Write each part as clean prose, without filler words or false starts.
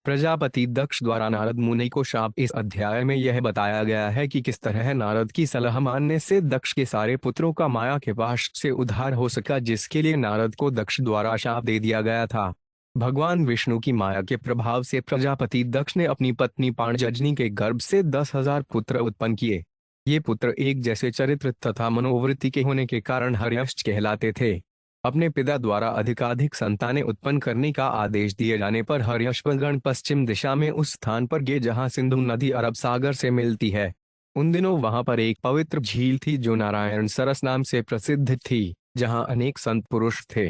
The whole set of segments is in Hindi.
प्रजापति दक्ष द्वारा नारद मुनि को शाप। इस अध्याय में यह बताया गया है कि किस तरह नारद की सलाह मानने से दक्ष के सारे पुत्रों का माया के पाश से उद्धार हो सका, जिसके लिए नारद को दक्ष द्वारा शाप दे दिया गया था। भगवान विष्णु की माया के प्रभाव से प्रजापति दक्ष ने अपनी पत्नी पांचजनी के गर्भ से 10,000 पुत्र उत्पन्न किए। ये पुत्र एक जैसे चरित्र तथा मनोवृत्ति के होने के कारण हर्यश्च कहलाते थे। अपने पिता द्वारा अधिकाधिक संतानें उत्पन्न करने का आदेश दिए जाने पर हर्यश्वगण पश्चिम दिशा में उस स्थान पर गए जहां सिंधु नदी अरब सागर से मिलती है। उन दिनों वहां पर एक पवित्र झील थी जो नारायण सरस नाम से प्रसिद्ध थी, जहां अनेक संत पुरुष थे।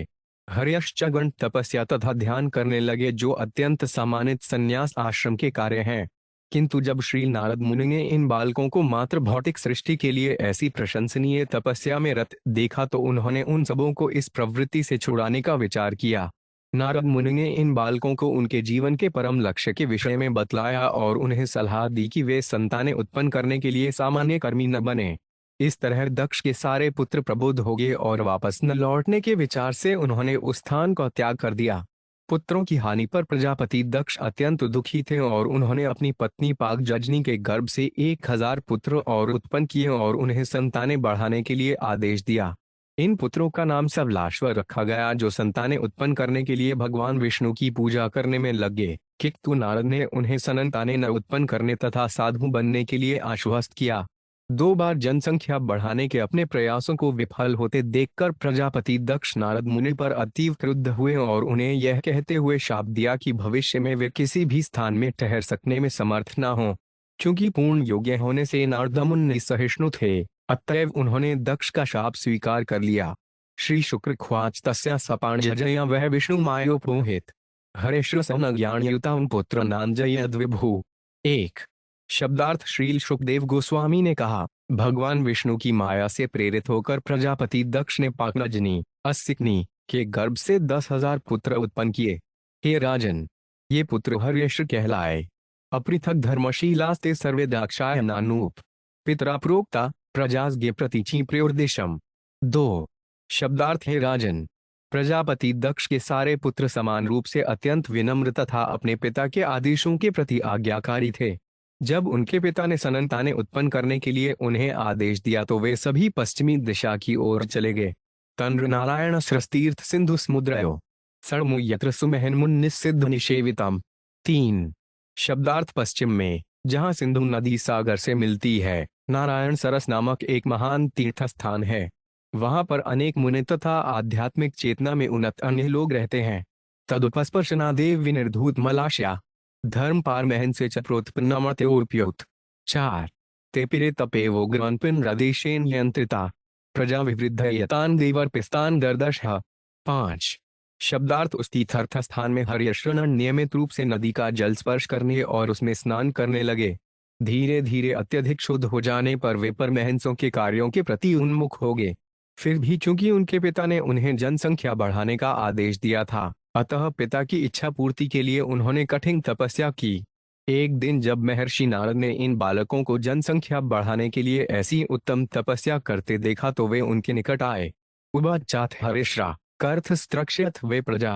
हर्यश्चगण तपस्या तथा ध्यान करने लगे, जो अत्यंत सम्मानित संन्यास आश्रम के कार्य हैं। किंतु जब श्री नारद मुनि ने इन बालकों को मात्र भौतिक सृष्टि के लिए ऐसी प्रशंसनीय तपस्या में रत देखा तो उन्होंने उन सबों को इस प्रवृत्ति से छुड़ाने का विचार किया। नारद मुनि ने इन बालकों को उनके जीवन के परम लक्ष्य के विषय में बतलाया और उन्हें सलाह दी कि वे संतानें उत्पन्न करने के लिए सामान्य कर्मी न बने। इस तरह दक्ष के सारे पुत्र प्रबुद्ध हो गए और वापस न लौटने के विचार से उन्होंने उस स्थान का त्याग कर दिया। पुत्रों की हानि पर प्रजापति दक्ष अत्यंत दुखी थे और उन्होंने अपनी पत्नी पाकजनी के गर्भ से 1,000 पुत्र और उत्पन्न किए और उन्हें संतानें बढ़ाने के लिए आदेश दिया। इन पुत्रों का नाम सबलाश्वर रखा गया, जो संतानें उत्पन्न करने के लिए भगवान विष्णु की पूजा करने में लगे। किंतु नारद ने उन्हें संतानें न उत्पन्न करने तथा साधु बनने के लिए आश्वस्त किया। 2 बार जनसंख्या बढ़ाने के अपने प्रयासों को विफल होते देखकर प्रजापति दक्ष नारद मुनि पर अतीव क्रुद्ध हुए और उन्हें यह कहते हुए शाप दिया कि भविष्य में वे किसी भी स्थान में ठहर सकने में समर्थ न हो। चूंकि पूर्ण योग्य होने से नारद मुनि सहिष्णु थे, अतएव उन्होंने दक्ष का शाप स्वीकार कर लिया। श्री शुक्र ख्वाच तस्या सपाणजया वह विष्णु मायोपोहित हरेश्वर सन ज्ञानयुता पुत्र नांजयद विभु। 1 शब्दार्थ श्रील सुखदेव गोस्वामी ने कहा, भगवान विष्णु की माया से प्रेरित होकर प्रजापति दक्ष ने पाकनजनी अस्सिकनी के गर्भ से 10,000 पुत्र उत्पन्न किए। हे राजन, ये पुत्र हर्यश्व कहलाए। अपृथक धर्मशीलास्ते सर्वे दाक्षाय नानूप पितरा प्रोक्ता प्रजास्गे प्रतीचि प्रयोर्देशम। 2 शब्दार्थ हे राजन, प्रजापति दक्ष के सारे पुत्र समान रूप से अत्यंत विनम्र तथा अपने पिता के आदेशों के प्रति आज्ञाकारी थे। जब उनके पिता ने संतानें उत्पन्न करने के लिए उन्हें आदेश दिया तो वे सभी पश्चिमी दिशा की ओर चले गए। तंद्र नारायण सरस्तीर्थ सिंधु समुद्रयो सड़मु यत्र सुमहन मुन्निसिद्ध निषेवितम। 3 शब्दार्थ पश्चिम में, जहाँ सिंधु नदी सागर से मिलती है, नारायण सरस नामक एक महान तीर्थ स्थान है। वहां पर अनेक मुनि तथा आध्यात्मिक चेतना में उन्नत अन्य लोग रहते हैं। तदुपस्पर्शना देव विनिर्धूत मलाशया धर्म पारमहन से चप्रोत्पन्नमत्योर्प्योत। 4 ते पिरे तपे वो ग्रंपिन रदेशेन यंत्रिता प्रजा विवृद्ध यतान देवर्पिस्तान दर्दश। 5 शब्दार्थ उस तीर्थ स्थान में हर्यश्व नियमित रूप से नदी का जल स्पर्श करने और उसमें स्नान करने लगे। धीरे धीरे अत्यधिक शुद्ध हो जाने पर वे परमहंसों के कार्यों के प्रति उन्मुख हो गए। फिर भी चूंकि उनके पिता ने उन्हें जनसंख्या बढ़ाने का आदेश दिया था, अतः पिता की इच्छा पूर्ति के लिए उन्होंने कठिन तपस्या की। एक दिन जब महर्षि नारद ने इन बालकों को जनसंख्या बढ़ाने के लिए ऐसी उत्तम तपस्या करते देखा तो वे उनके निकट आए। उवाचाथ हरिश्रा कर्थस्त्रक्ष्यथ वे प्रजा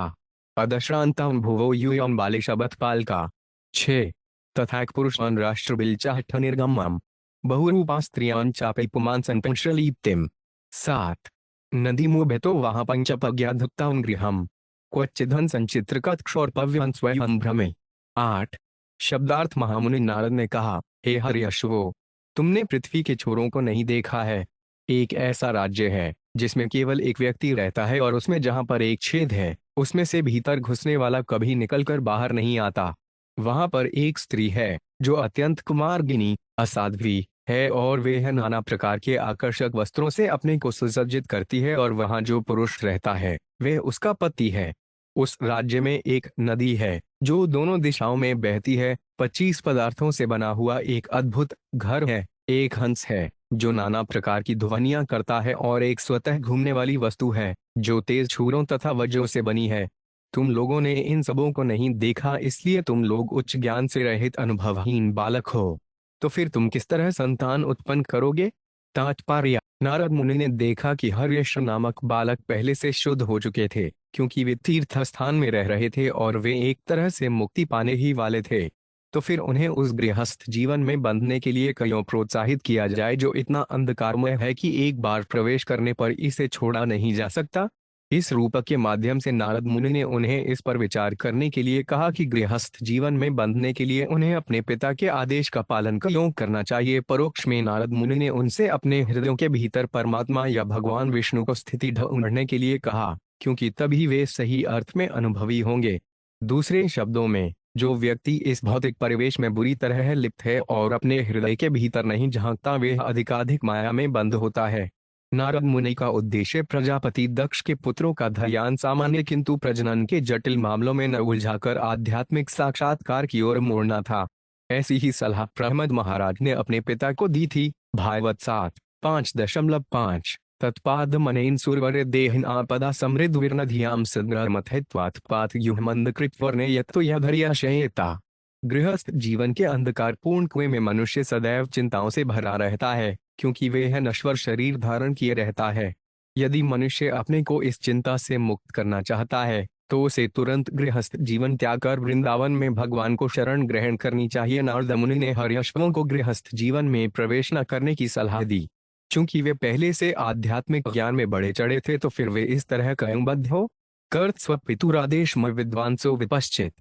अदश्रांतम भुवो यूयम बालिशबथ पालका। 6 तथा पुरुषान राष्ट्रबिलचाठ निर्गमम बहुरूपा स्त्रियां चापे पुमान संपुंश्रलीप्तिम। 7 नदी मुभेतो वहां पंचपज्ञाधुक्ता गृहम क्वचिधन संचित्रकत क्षौरपव्यं स्वयं भ्रमे। 8 शब्दार्थ महामुनि नारद ने कहा, हे हर्यश्वो, तुमने पृथ्वी के छोरों को नहीं देखा है। एक ऐसा राज्य है जिसमें केवल एक व्यक्ति रहता है और उसमें जहां पर एक छेद है उसमें से भीतर घुसने वाला कभी निकलकर बाहर नहीं आता। वहां पर एक स्त्री है जो अत्यंत कुमार्गिनी असाध्वी है और वह नाना प्रकार के आकर्षक वस्त्रों से अपने को सुसज्जित करती है और वहां जो पुरुष रहता है वह उसका पति है। उस राज्य में एक नदी है जो दोनों दिशाओं में बहती है। 25 पदार्थों से बना हुआ एक अद्भुत घर है। एक हंस है जो नाना प्रकार की ध्वनियां करता है और एक स्वतः घूमने वाली वस्तु है जो तेज छुरों तथा वज्रों से बनी है। तुम लोगों ने इन सबों को नहीं देखा, इसलिए तुम लोग उच्च ज्ञान से रहित अनुभवहीन बालक हो। तो फिर तुम किस तरह संतान उत्पन्न करोगे? तात्पर्य, नारद मुनि ने देखा कि हर्यश्व नामक बालक पहले से शुद्ध हो चुके थे, क्योंकि वे तीर्थ स्थान में रह रहे थे और वे एक तरह से मुक्ति पाने ही वाले थे। तो फिर उन्हें उस गृहस्थ जीवन में बंधने के लिए क्यों प्रोत्साहित किया जाए जो इतना अंधकारमय है कि एक बार प्रवेश करने पर इसे छोड़ा नहीं जा सकता। इस रूपक के माध्यम से नारद मुनि ने उन्हें इस पर विचार करने के लिए कहा कि गृहस्थ जीवन में बंधने के लिए उन्हें अपने पिता के आदेश का पालन क्यों करना चाहिए। परोक्ष में नारद मुनि ने उनसे अपने हृदयों के भीतर परमात्मा या भगवान विष्णु को स्थिति ढूंढने के लिए कहा, क्योंकि तभी वे सही अर्थ में अनुभवी होंगे। दूसरे शब्दों में, जो व्यक्ति इस भौतिक परिवेश में बुरी तरह लिप्त है और अपने हृदय के भीतर नहीं झांकता, वे अधिकाधिक माया में बंद होता है। नारद मुनि का उद्देश्य प्रजापति दक्ष के पुत्रों का ध्यान सामान्य किंतु प्रजनन के जटिल मामलों में न उलझाकर आध्यात्मिक साक्षात्कार की ओर मोड़ना था। ऐसी ही सलाह प्रहमद महाराज ने अपने पिता को दी थी। भागवत 7:5 तत्पाद मनेन सुरवर देहिन आपदा समृद्ध विरनधियाम सद्रमथत्वात् पात युहमंद कृतवर्णे यत्तो यधर्याशयता। गृहस्थ जीवन के अंधकारपूर्ण कुएं में मनुष्य सदैव चिंताओं से भरा रहता है, क्योंकि वे है नश्वर शरीर धारण किए रहता है। यदि मनुष्य अपने को इस चिंता से मुक्त करना चाहता है, तो उसे तुरंत गृहस्थ जीवन त्याग कर वृंदावन में भगवान को शरण ग्रहण करनी चाहिए। नारद मुनि ने हर्यश्वों को गृहस्थ जीवन में प्रवेश न करने की सलाह दी। चूंकि वे पहले से आध्यात्मिक ज्ञान में बढ़े चढ़े थे, तो फिर वे इस तरह क्यों बद्ध हो। कर्त स्वपितुरादेश विद्वांसो विपश्चित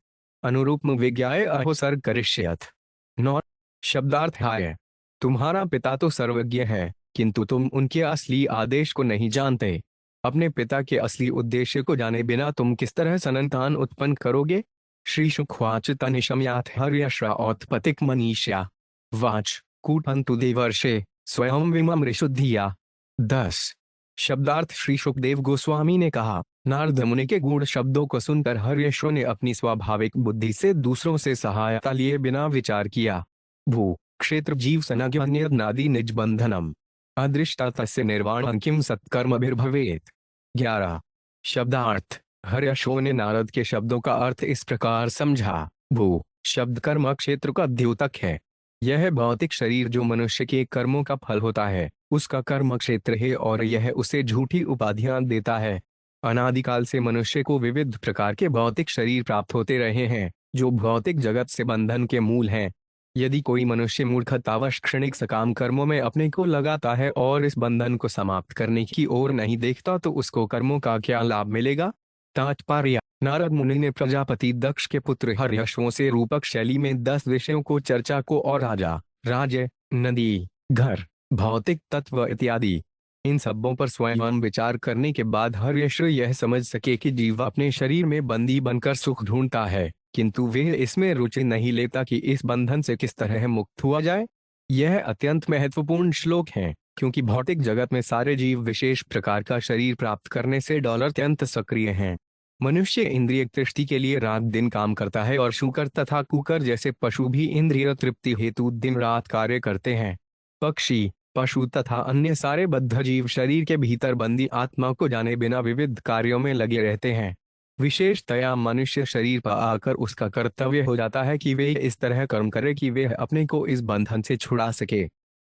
अनुरूप विज्ञाय अहोसर करिष्यथ। नौ शब्दार्थ है, तुम्हारा पिता तो सर्वज्ञ है, किंतु तुम उनके असली आदेश को नहीं जानते। अपने पिता के असली उद्देश्य को जाने बिना तुम किस तरह संतान उत्पन्न करोगे। श्री शुकवाच तनिशम्याथ हर्यश्वा औत्पतिक मनीष्या वाच कूटंतु देवर्षे स्वयं विमम ऋषुद्धिया। 10 शब्दार्थ श्री सुखदेव गोस्वामी ने कहा, नारद मुनि के गूढ़ शब्दों को सुनकर हर्यश्व ने अपनी स्वाभाविक बुद्धि से दूसरों से सहायता लिए बिना विचार किया। भू क्षेत्र जीव सनज्ञानादि निज बंधनम अदृष्टा तस्य निर्वाण किम सत्कर्मभिर्भवेत्। 11 शब्दार्थ हर्यश्व ने नारद के शब्दों का अर्थ इस प्रकार समझा। भू शब्द कर्म क्षेत्र का द्योतक है। यह भौतिक शरीर जो मनुष्य के कर्मों का फल होता है, उसका कर्म क्षेत्र है और यह उसे झूठी उपाधियां देता है। अनादिकाल से मनुष्य को विविध प्रकार के भौतिक शरीर प्राप्त होते रहे हैं, जो भौतिक जगत से बंधन के मूल हैं। यदि कोई मनुष्य मूर्खतावश क्षणिक सकाम कर्मों में अपने को लगाता है और इस बंधन को समाप्त करने की ओर नहीं देखता, तो उसको कर्मों का क्या लाभ मिलेगा। तात्पर्य, नारद मुनि ने प्रजापति दक्ष के पुत्र हर्यश्वों से रूपक शैली में 10 विषयों को चर्चा को और राजा, राज्य, नदी, घर, भौतिक तत्व इत्यादि इन सबों पर स्वयं विचार करने के बाद हर्यश्व यह समझ सके कि जीव अपने शरीर में बंदी बनकर सुख ढूंढता है, किंतु वे इसमें रुचि नहीं लेता कि इस बंधन से किस तरह मुक्त हुआ जाए। यह अत्यंत महत्वपूर्ण श्लोक है, क्योंकि भौतिक जगत में सारे जीव विशेष प्रकार का शरीर प्राप्त करने से अत्यंत सक्रिय हैं। मनुष्य इंद्रिय तृष्टि के लिए रात दिन काम करता है और शूकर तथा कुकर जैसे पशु भी इंद्रिय तृप्ति हेतु दिन रात कार्य करते हैं। पक्षी, पशु तथा अन्य सारे बद्ध जीव शरीर के भीतर बंदी आत्मा को जाने बिना विविध कार्यों में लगे रहते हैं। विशेषतया मनुष्य शरीर पर आकर उसका कर्तव्य हो जाता है कि वे इस तरह कर्म करे कि वे अपने को इस बंधन से छुड़ा सके।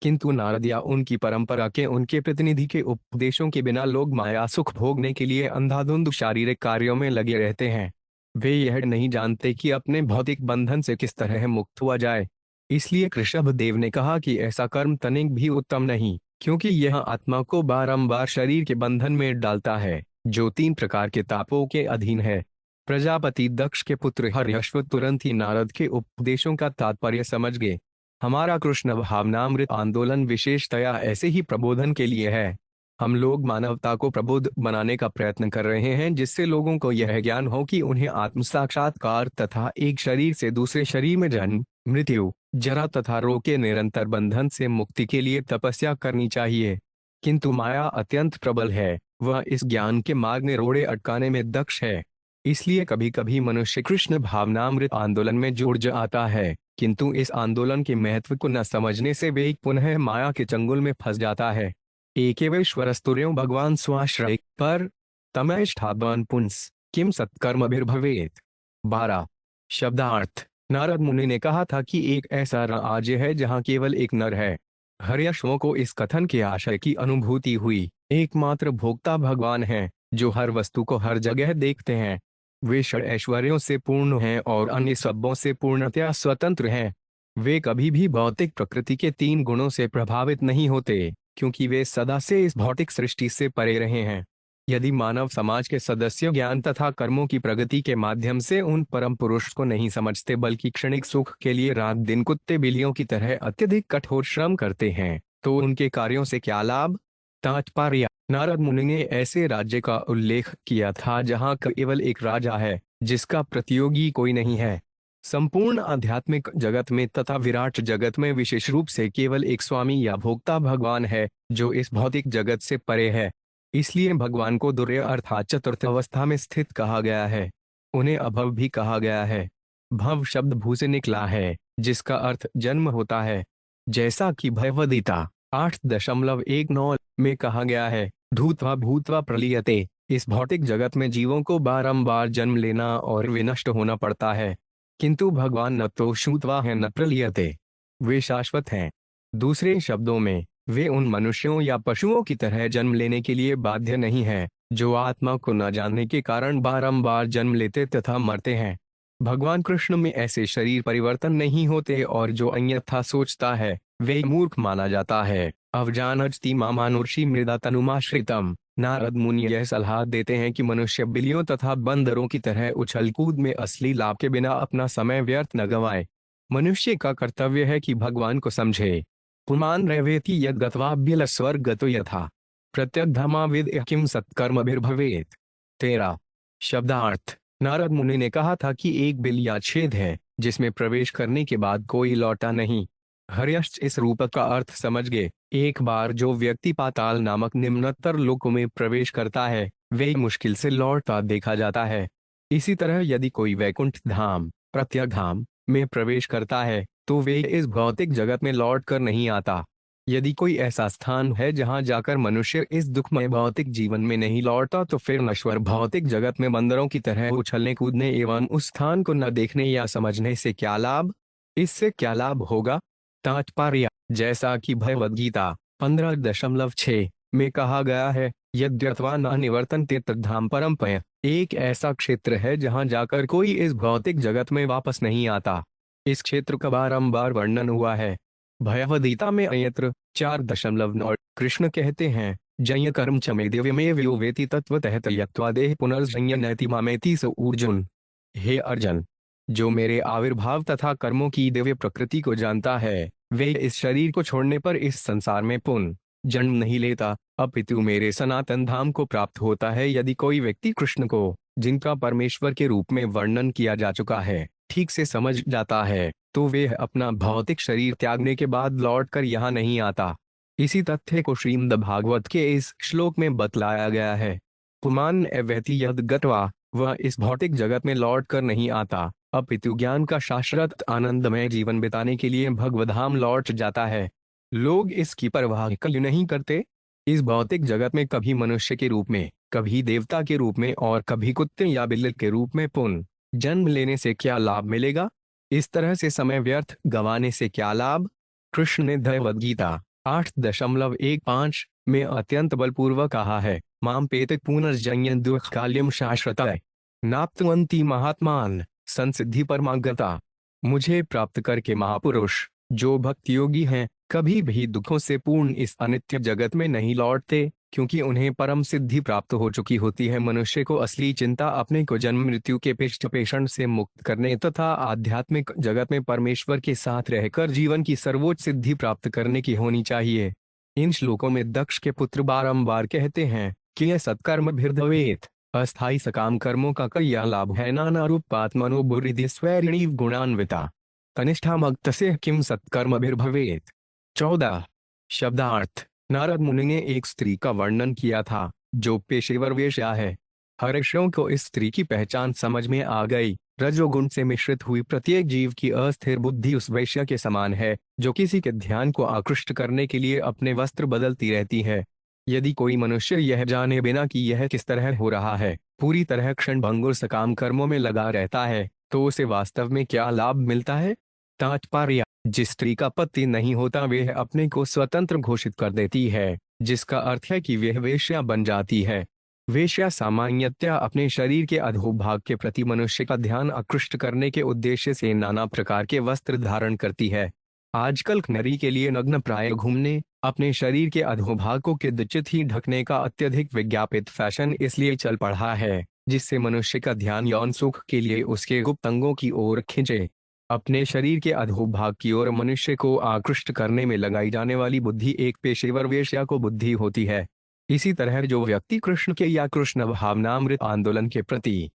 किंतु नारद या उनकी परंपरा के उनके प्रतिनिधि के उपदेशों के बिना लोग माया सुख भोगने के लिए अंधाधुंध शारीरिक कार्यों में लगे रहते हैं। वे यह नहीं जानते कि अपने भौतिक बंधन से किस तरह मुक्त हुआ जाए। इसलिए ऋषभ देव ने कहा कि ऐसा कर्म तनिक भी उत्तम नहीं, क्योंकि यह आत्मा को बारंबार शरीर के बंधन में डालता है, जो 3 प्रकार के तापों के अधीन है। प्रजापति दक्ष के पुत्र हर्यश्व तुरंत ही नारद के उपदेशों का तात्पर्य समझ गए। हमारा कृष्ण भावनामृत आंदोलन विशेषतया ऐसे ही प्रबोधन के लिए है। हम लोग मानवता को प्रबुद्ध बनाने का प्रयत्न कर रहे हैं, जिससे लोगों को यह ज्ञान हो कि उन्हें आत्म साक्षात्कार तथा एक शरीर से दूसरे शरीर में जन्म, मृत्यु, जरा तथा रोग के निरंतर बंधन से मुक्ति के लिए तपस्या करनी चाहिए। किंतु माया अत्यंत प्रबल है, वह इस ज्ञान के मार्ग में रोड़े अटकाने में दक्ष है। इसलिए कभी कभी मनुष्य कृष्ण भावनामृत आंदोलन में जुड़ जाता है, किंतु इस आंदोलन के महत्व को न समझने से वे पुनः माया के चंगुल में फंस जाता है। एकेवेश्वरस्तुर्यो भगवान स्वाश्रय पर तमैष्ठावान पुंस किम सत्कर्मभिर्भवेत्। 12 शब्दार्थ नारद मुनि ने कहा था कि एक ऐसा राज्य है जहाँ केवल एक नर है। हर्यश्वों को इस कथन के आशय की अनुभूति हुई, एकमात्र भोक्ता भगवान है, जो हर वस्तु को हर जगह देखते हैं। वे षड ऐश्वर्यों से पूर्ण हैं और अन्य सबों से पूर्णतया स्वतंत्र हैं। वे कभी भी भौतिक प्रकृति के तीन गुणों से प्रभावित नहीं होते, क्योंकि वे सदा से इस भौतिक सृष्टि से परे रहे हैं। यदि मानव समाज के सदस्य ज्ञान तथा कर्मों की प्रगति के माध्यम से उन परम पुरुष को नहीं समझते, बल्कि क्षणिक सुख के लिए रात दिन कुत्ते बिल्लियों की तरह अत्यधिक कठोर श्रम करते हैं, तो उनके कार्यों से क्या लाभ। तात्पर्य: नारद मुनि ने ऐसे राज्य का उल्लेख किया था जहां केवल एक राजा है, जिसका प्रतियोगी कोई नहीं है। संपूर्ण आध्यात्मिक जगत में तथा विराट जगत में विशेष रूप से केवल एक स्वामी या भोक्ता भगवान है, जो इस भौतिक जगत से परे है। इसलिए भगवान को दुर्य अर्थात चतुर्थ अवस्था में स्थित कहा गया है। उन्हें अभव भी कहा गया है। भव शब्द भू से निकला है, जिसका अर्थ जन्म होता है। जैसा कि भगवद्गीता 8.19 में कहा गया है, धूत्वा भूत्वा प्रलीयते। इस भौतिक जगत में जीवों को बारंबार जन्म लेना और विनष्ट होना पड़ता है, किंतु भगवान न तो शूत्वा है न प्रलीयते। वे शाश्वत हैं। दूसरे शब्दों में, वे उन मनुष्यों या पशुओं की तरह जन्म लेने के लिए बाध्य नहीं है, जो आत्मा को न जानने के कारण बारंबार जन्म लेते तथा मरते हैं। भगवान कृष्ण में ऐसे शरीर परिवर्तन नहीं होते, और जो अन्यथा सोचता है, वे मूर्ख माना जाता है। अवजानजति मामानुषी मृदा तनुमाश्रितम। नारद मुनि यह सलाह देते हैं कि मनुष्य बिल्लियों तथा बंदरों की तरह उछल कूद में असली लाभ के बिना अपना समय व्यर्थ न गंवाए। मनुष्य का कर्तव्य है कि भगवान को समझे। पुमान रवेति यद गत्वाभ्यल स्वर्गतो यथा प्रत्यग्धमाविद किम सत्कर्मभिर्भवेत्। 13 शब्दार्थ: नारद मुनि ने कहा था कि एक बिल या छेद है, जिसमें प्रवेश करने के बाद कोई लौटा नहीं। हर्यश्च इस रूपक का अर्थ समझ गए। एक बार जो व्यक्ति पाताल नामक निम्नतर लोक में प्रवेश करता है, वे मुश्किल से लौटता देखा जाता है। इसी तरह यदि कोई वैकुंठ धाम, प्रत्यग धाम में प्रवेश करता है, तो वे इस भौतिक जगत में लौट कर नहीं आता। यदि कोई ऐसा स्थान है जहां जाकर मनुष्य इस दुखमय भौतिक जीवन में नहीं लौटता, तो फिर नश्वर भौतिक जगत में बंदरों की तरह उछलने कूदने एवं उस स्थान को न देखने या समझने से क्या लाभ। इससे क्या लाभ होगा। तात्पर्य: जैसा कि भगवद्गीता 15.6 में कहा गया है, यद्यत्वा न निवर्तन्ते तद्धाम परम पय। एक ऐसा क्षेत्र है जहां जाकर कोई इस भौतिक जगत में वापस नहीं आता। इस क्षेत्र का बारंबार वर्णन हुआ है। भगवद्गीता में अन्यत्र 4.9 कृष्ण कहते हैं, जय कर्म च मे दिव्यमेव यो वेति तत्वतः त्यक्त्वा देह पुनर्जन्य नैति मामेति स अर्जुन। हे अर्जुन, जो मेरे आविर्भाव तथा कर्मों की दिव्य प्रकृति को जानता है, वे इस शरीर को छोड़ने पर इस संसार में पुनः जन्म नहीं लेता, अपितु मेरे सनातन धाम को प्राप्त होता है। यदि कोई व्यक्ति कृष्ण को, जिनका परमेश्वर के रूप में वर्णन किया जा चुका है, ठीक से समझ जाता है, तो वे अपना भौतिक शरीर त्यागने के बाद लौटकर यहाँ नहीं आता। इसी तथ्य को श्रीमद् भागवत के इस श्लोक में बतलाया गया है। पुमान एवैति यद गत्वा, वह इस भौतिक जगत में लौट कर नहीं आता, अपितु ज्ञान का शाश्वत आनंदमय जीवन बिताने के लिए भगवधाम लौट जाता है। लोग इसकी परवाह क्यों नहीं करते। इस भौतिक जगत में कभी मनुष्य के रूप में, कभी देवता के रूप में और कभी कुत्ते या बिल्ली के रूप में पुनः जन्म लेने से क्या लाभ मिलेगा। इस तरह से समय व्यर्थ गंवाने से क्या लाभ। कृष्ण ने भगवद्गीता 8.15 में अत्यंत बलपूर्वक कहा है, माम पेत पुनर्जन्य दुःखकाल्यम शाश्वतः नाप्तवन्ति महात्मान संसिद्धि परमागता। मुझे प्राप्त करके महापुरुष, जो भक्ति योगी हैं, कभी भी दुखों से पूर्ण इस अनित्य जगत में नहीं लौटते, क्योंकि उन्हें परम सिद्धि प्राप्त हो चुकी होती है। मनुष्य को असली चिंता अपने को जन्म मृत्यु के पृष्ठ पेषण से मुक्त करने तथा आध्यात्मिक जगत में परमेश्वर के साथ रहकर जीवन की सर्वोच्च सिद्धि प्राप्त करने की होनी चाहिए। इन श्लोकों में दक्ष के पुत्र बारंबार कहते हैं कि यह सत्कर्म भिर्भवेत्। अस्थायी सकाम कर्मों का क्या लाभ है। नाना रूपात्मनो बुद्धि स्वैरिणी गुणान्विता कनिष्ठा मक्तस्य किम सत्कर्म भिर्भवेत्। 14 शब्दार्थ: नारद मुनि ने एक स्त्री का वर्णन किया था, जो पेशेवर वेश्या है। हर्षयों को इस स्त्री की पहचान समझ में आ गई। रजोगुण से मिश्रित हुई प्रत्येक जीव की अस्थिर बुद्धि उस वेश्या के समान है, जो किसी के ध्यान को आकृष्ट करने के लिए अपने वस्त्र बदलती रहती है। यदि कोई मनुष्य यह जाने बिना कि यह किस तरह हो रहा है, पूरी तरह क्षणभंगुर सकाम कर्मों में लगा रहता है, तो उसे वास्तव में क्या लाभ मिलता है। तात्पर्य, जिस स्त्री का पति नहीं होता वह अपने को स्वतंत्र घोषित कर देती है, जिसका अर्थ है कि वह वेश्या बन जाती है। वेश्या सामान्यतया अपने शरीर के अधोभाग के प्रति मनुष्य का ध्यान आकृष्ट करने के उद्देश्य से नाना प्रकार के वस्त्र धारण करती है। आजकल नारी के लिए नग्न प्राय घूमने, अपने शरीर के अधोभाग को किंचित ही ढकने का अत्यधिक विज्ञापित फैशन इसलिए चल पड़ा है, जिससे मनुष्य का ध्यान यौन सुख के लिए उसके गुप्त अंगों की ओर खींचे। अपने शरीर के अधोभाग की ओर मनुष्य को आकृष्ट करने में लगाई जाने वाली बुद्धि एक पेशेवर वेश्या को बुद्धि होती है। इसी तरह जो व्यक्ति कृष्ण के या कृष्ण भावनामृत आंदोलन के प्रति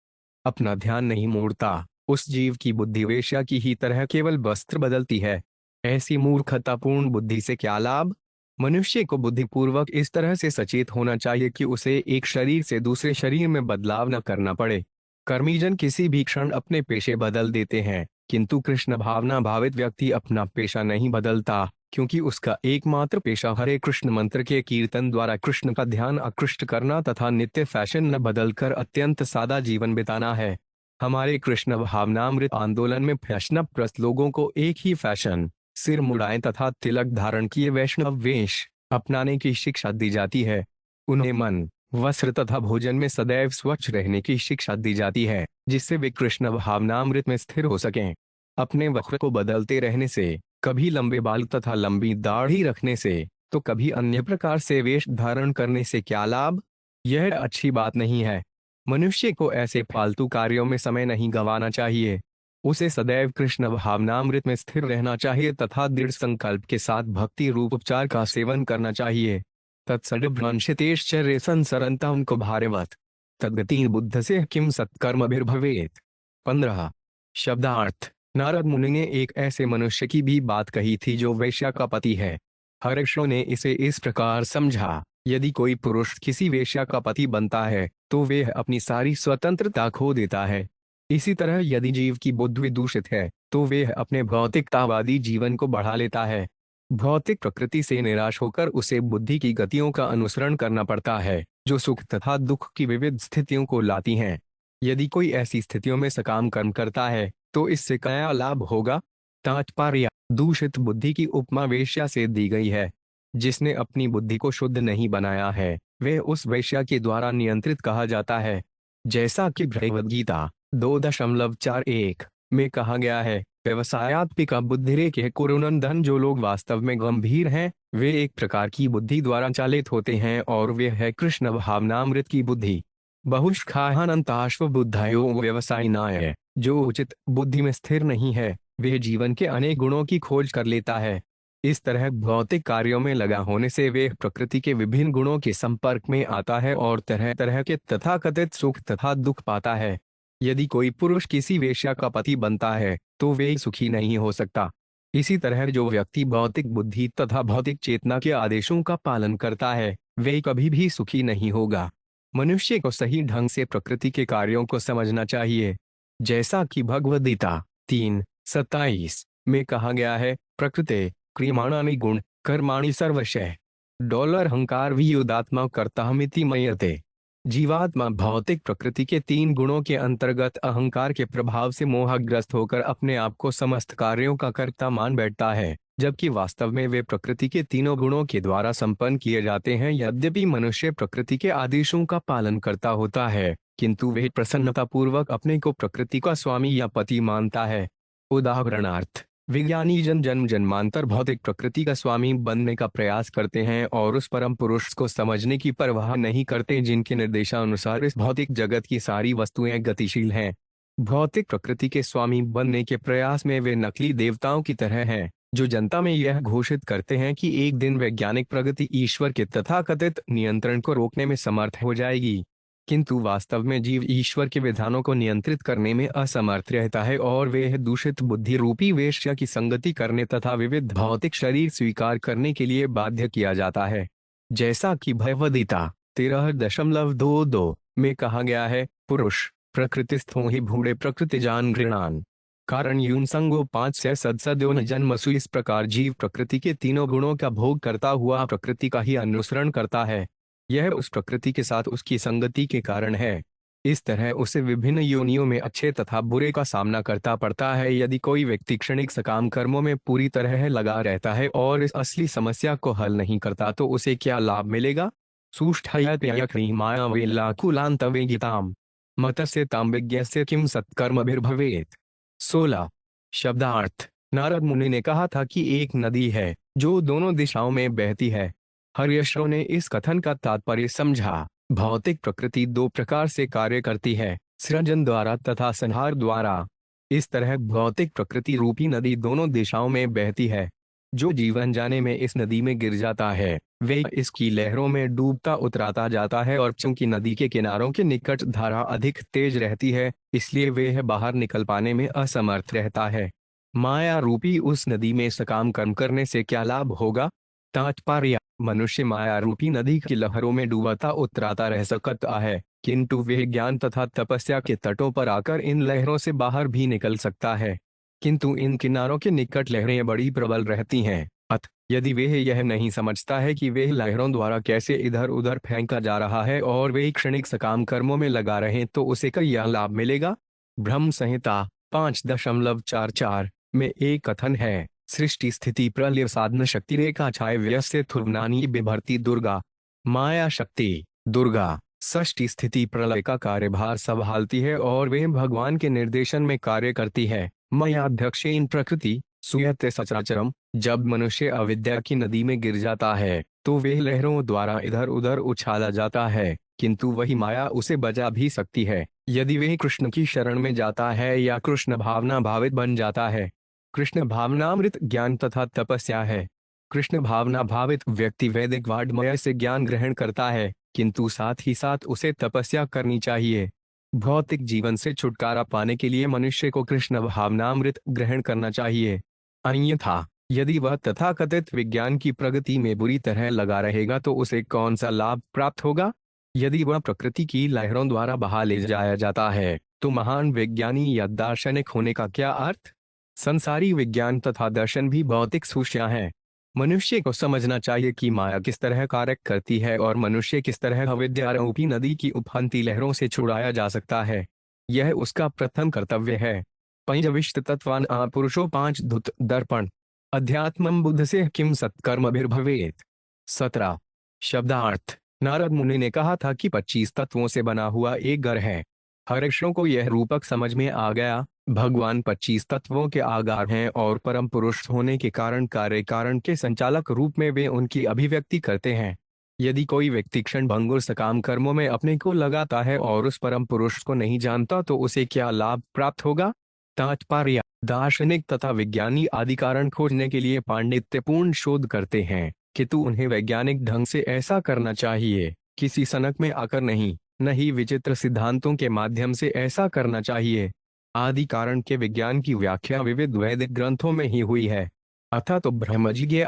अपना ध्यान नहीं मोड़ता, उस जीव की बुद्धि वेश्या की ही तरह केवल वस्त्र बदलती है। ऐसी मूर्खतापूर्ण बुद्धि से क्या लाभ? मनुष्य को बुद्धिपूर्वक इस तरह से सचेत होना चाहिए कि उसे एक शरीर से दूसरे शरीर में बदलाव न करना पड़े। कर्मीजन किसी भी क्षण अपने पेशे बदल देते हैं, किंतु कृष्ण भावना भावित व्यक्ति अपना पेशा नहीं बदलता, क्योंकि उसका एकमात्र पेशा हरे कृष्ण मंत्र के कीर्तन द्वारा कृष्ण का ध्यान आकृष्ट करना तथा नित्य फैशन न बदलकर अत्यंत सादा जीवन बिताना है। हमारे कृष्ण भावनामृत आंदोलन में फैशनप्रस्त लोगों को एक ही फैशन, सिर मुड़ाएं तथा तिलक धारण किए वैष्णव वेश अपनाने की शिक्षा दी जाती है। उन्हें मन, वस्त्र तथा भोजन में सदैव स्वच्छ रहने की शिक्षा दी जाती है, जिससे वे कृष्ण भावनामृत में स्थिर हो सकें। अपने वस्त्र को बदलते रहने से, कभी लंबे बाल तथा लंबी दाढ़ी रखने से, तो कभी अन्य प्रकार से वेश धारण करने से क्या लाभ? यह अच्छी बात नहीं है। मनुष्य को ऐसे फालतू कार्यों में समय नहीं गंवाना चाहिए। उसे सदैव कृष्ण भावनामृत में स्थिर रहना चाहिए तथा दृढ़ संकल्प के साथ भक्ति रूप उपचार का सेवन करना चाहिए। तत्सद्भ्रंशितेश्चर्य संसरंता उनको भारवत तद्गति बुद्ध से किम सत्कर्मभिर्भवेत्। 15। शब्दार्थ। नारद मुनि ने एक ऐसे मनुष्य की भी बात कही थी जो वेश्या का पति है। हर्षों ने इसे इस प्रकार समझा, यदि कोई पुरुष किसी वेश्या का पति बनता है तो वह अपनी सारी स्वतंत्रता खो देता है। इसी तरह यदि जीव की बुद्धि दूषित है तो वह अपने भौतिकतावादी जीवन को बढ़ा लेता है। भौतिक प्रकृति से निराश होकर उसे बुद्धि की गतियों का अनुसरण करना पड़ता है, जो सुख तथा दुख की विविध स्थितियों को लाती हैं। यदि कोई ऐसी स्थितियों में सकाम कर्म करता है तो इससे क्या लाभ होगा? तात्पर्य, दूषित बुद्धि की उपमा वेश्या से दी गई है। जिसने अपनी बुद्धि को शुद्ध नहीं बनाया है वह उस वेश्या के द्वारा नियंत्रित कहा जाता है। जैसा कि भगवद गीता 2.41 में कहा गया है, व्यवसायात्मिका बुद्धिरेके कुरुनंदन, जो लोग वास्तव में गंभीर हैं वे एक प्रकार की बुद्धि द्वारा चालित होते हैं और वे है कृष्ण भावनामृत की बुद्धि। बहुष्खाहानंताश्व बुद्धायो व्यवसायिनाय, जो उचित बुद्धि में स्थिर नहीं है वह जीवन के अनेक गुणों की खोज कर लेता है। इस तरह भौतिक कार्यों में लगा होने से वे प्रकृति के विभिन्न गुणों के संपर्क में आता है और तरह तरह के तथाकथित सुख तथा दुख पाता है। यदि कोई पुरुष किसी वेश्या का पति बनता है तो वे सुखी नहीं हो सकता। इसी तरह जो व्यक्ति भौतिक बुद्धि तथा भौतिक चेतना के आदेशों का पालन करता है वे कभी भी सुखी नहीं होगा। मनुष्य को सही ढंग से प्रकृति के कार्यों को समझना चाहिए। जैसा कि भगवद गीता 3:27 में कहा गया है, प्रकृते क्रियमाणानि गुण कर्माणि सर्वशः $अहंकार वियुदात्मा कर्ताहमिति मयते। जीवात्मा भौतिक प्रकृति के 3 गुणों के अंतर्गत अहंकार के प्रभाव से मोहग्रस्त होकर अपने आप को समस्त कार्यों का कर्ता मान बैठता है, जबकि वास्तव में वे प्रकृति के तीनों गुणों के द्वारा संपन्न किए जाते हैं। यद्यपि मनुष्य प्रकृति के आदेशों का पालन करता होता है, किंतु वह प्रसन्नतापूर्वक अपने को प्रकृति का स्वामी या पति मानता है। उदाहरणार्थ, विज्ञानी जन्म जन्मांतर भौतिक प्रकृति का स्वामी बनने का प्रयास करते हैं और उस परम पुरुष को समझने की परवाह नहीं करते जिनके निर्देशानुसार इस भौतिक जगत की सारी वस्तुएं गतिशील हैं। भौतिक प्रकृति के स्वामी बनने के प्रयास में वे नकली देवताओं की तरह हैं, जो जनता में यह घोषित करते हैं कि एक दिन वैज्ञानिक प्रगति ईश्वर के तथाकथित नियंत्रण को रोकने में समर्थ हो जाएगी, किंतु वास्तव में जीव ईश्वर के विधानों को नियंत्रित करने में असमर्थ रहता है और वह दूषित बुद्धि रूपी वेश्या की संगति करने तथा विविध भौतिक शरीर स्वीकार करने के लिए बाध्य किया जाता है। जैसा कि भगवद गीता 13.22 में कहा गया है, पुरुष प्रकृतिस्थो ही भूढ़े प्रकृति जान घृणान कारण यून संगो 5 से सदसद्यो न जन्मसु। इस प्रकार जीव प्रकृति के तीनों गुणों का भोग करता हुआ प्रकृति का ही अनुसरण करता है। यह उस प्रकृति के साथ उसकी संगति के कारण है। इस तरह उसे विभिन्न योनियों में अच्छे तथा बुरे का सामना करता पड़ता है। यदि कोई व्यक्ति क्षणिक सकाम कर्मों में पूरी तरह लगा रहता है और इस असली समस्या को हल नहीं करता तो उसे क्या लाभ मिलेगा? सुष्ठयत्ययक्री मायावेल्लाकुलान्तवेगिताम मतस्य ताम्बिज्ञस्य किम सत्कर्मभिर्भवेत्। 16। शब्दार्थ। नारद मुनि ने कहा था कि एक नदी है जो दोनों दिशाओं में बहती है। हर्षयों ने इस कथन का तात्पर्य समझा। भौतिक प्रकृति दो प्रकार से कार्य करती है, सृजन द्वारा तथा संहार द्वारा। इस तरह भौतिक प्रकृति रूपी नदी दोनों दिशाओं में बहती है। जो जीवन जाने में इस नदी में गिर जाता है वे इसकी लहरों में डूबता उतराता जाता है, और चूंकि नदी के किनारों के निकट धारा अधिक तेज रहती है इसलिए वह बाहर निकल पाने में असमर्थ रहता है। माया रूपी उस नदी में सकाम कर्म करने से क्या लाभ होगा? तात्पर्य। मनुष्य माया रूपी नदी की लहरों में डूबता उतराता रह सकता है, किंतु वह ज्ञान तथा तपस्या के तटों पर आकर इन लहरों से बाहर भी निकल सकता है। किंतु इन किनारों के निकट लहरें बड़ी प्रबल रहती हैं। अतः यदि वह यह नहीं समझता है कि वह लहरों द्वारा कैसे इधर उधर फेंका जा रहा है और वे क्षणिक सकाम कर्मों में लगा रहे तो उसे क्या लाभ मिलेगा? ब्रह्म संहिता 5.44 में एक कथन है, सृष्टि स्थिति प्रलय साधन शक्ति रेखा छाय व्यस्य थुर्वनानी बिभर्ती दुर्गा। माया शक्ति दुर्गा सृष्टि स्थिति प्रलय का कार्यभार संभालती है और वे भगवान के निर्देशन में कार्य करती है। मयाध्यक्षेन प्रकृति सुयते सचराचरम। जब मनुष्य अविद्या की नदी में गिर जाता है तो वे लहरों द्वारा इधर उधर उछाला जाता है, किंतु वही माया उसे बचा भी सकती है यदि वे कृष्ण की शरण में जाता है या कृष्ण भावना भावित बन जाता है। कृष्ण भावनामृत ज्ञान तथा तपस्या है। कृष्ण भावना भावित व्यक्ति वैदिक वाड्मय से ज्ञान ग्रहण करता है, किंतु साथ ही साथ उसे तपस्या करनी चाहिए। भौतिक जीवन से छुटकारा पाने के लिए मनुष्य को कृष्ण भावनामृत ग्रहण करना चाहिए। अन्यथा यदि वह तथाकथित विज्ञान की प्रगति में बुरी तरह लगा रहेगा तो उसे कौन सा लाभ प्राप्त होगा? यदि वह प्रकृति की लहरों द्वारा बहा ले जाया जाता है तो महान वैज्ञानिक या दार्शनिक होने का क्या अर्थ? संसारी विज्ञान तथा दर्शन भी भौतिक सूचियां हैं। मनुष्य को समझना चाहिए कि माया किस तरह कार्य करती है और मनुष्य किस तरह अविद्या रूपी नदी की उफनती लहरों से छुड़ाया जा सकता है। यह उसका प्रथम कर्तव्य है। पंचविंशति तत्वान पुरुषो 5 धुत दर्पण। अध्यात्मं बुद्ध से किम सत्कर्मभिर्भवेत्। 17। शब्दार्थ। नारद मुनि ने कहा था कि 25 तत्वों से बना हुआ एक घर है। हर्षयों को यह रूपक समझ में आ गया। भगवान 25 तत्वों के आधार हैं और परम पुरुष होने के कारण कार्य कारण के संचालक रूप में वे उनकी अभिव्यक्ति करते हैं। यदि कोई व्यक्ति क्षण भंगुर सकाम कर्मों में अपने को लगाता है और उस परम पुरुष को नहीं जानता तो उसे क्या लाभ प्राप्त होगा? तात्पर्य। दार्शनिक तथा विज्ञानी आदि कारण खोजने के लिए पांडित्यपूर्ण शोध करते हैं, किंतु उन्हें वैज्ञानिक ढंग से ऐसा करना चाहिए, किसी सनक में आकर नहीं विचित्र सिद्धांतों के माध्यम से ऐसा करना चाहिए। आदि कारण के विज्ञान की व्याख्या विविध वैदिक ग्रंथों में ही हुई है। अथा तो ब्रह्मजिज्ञ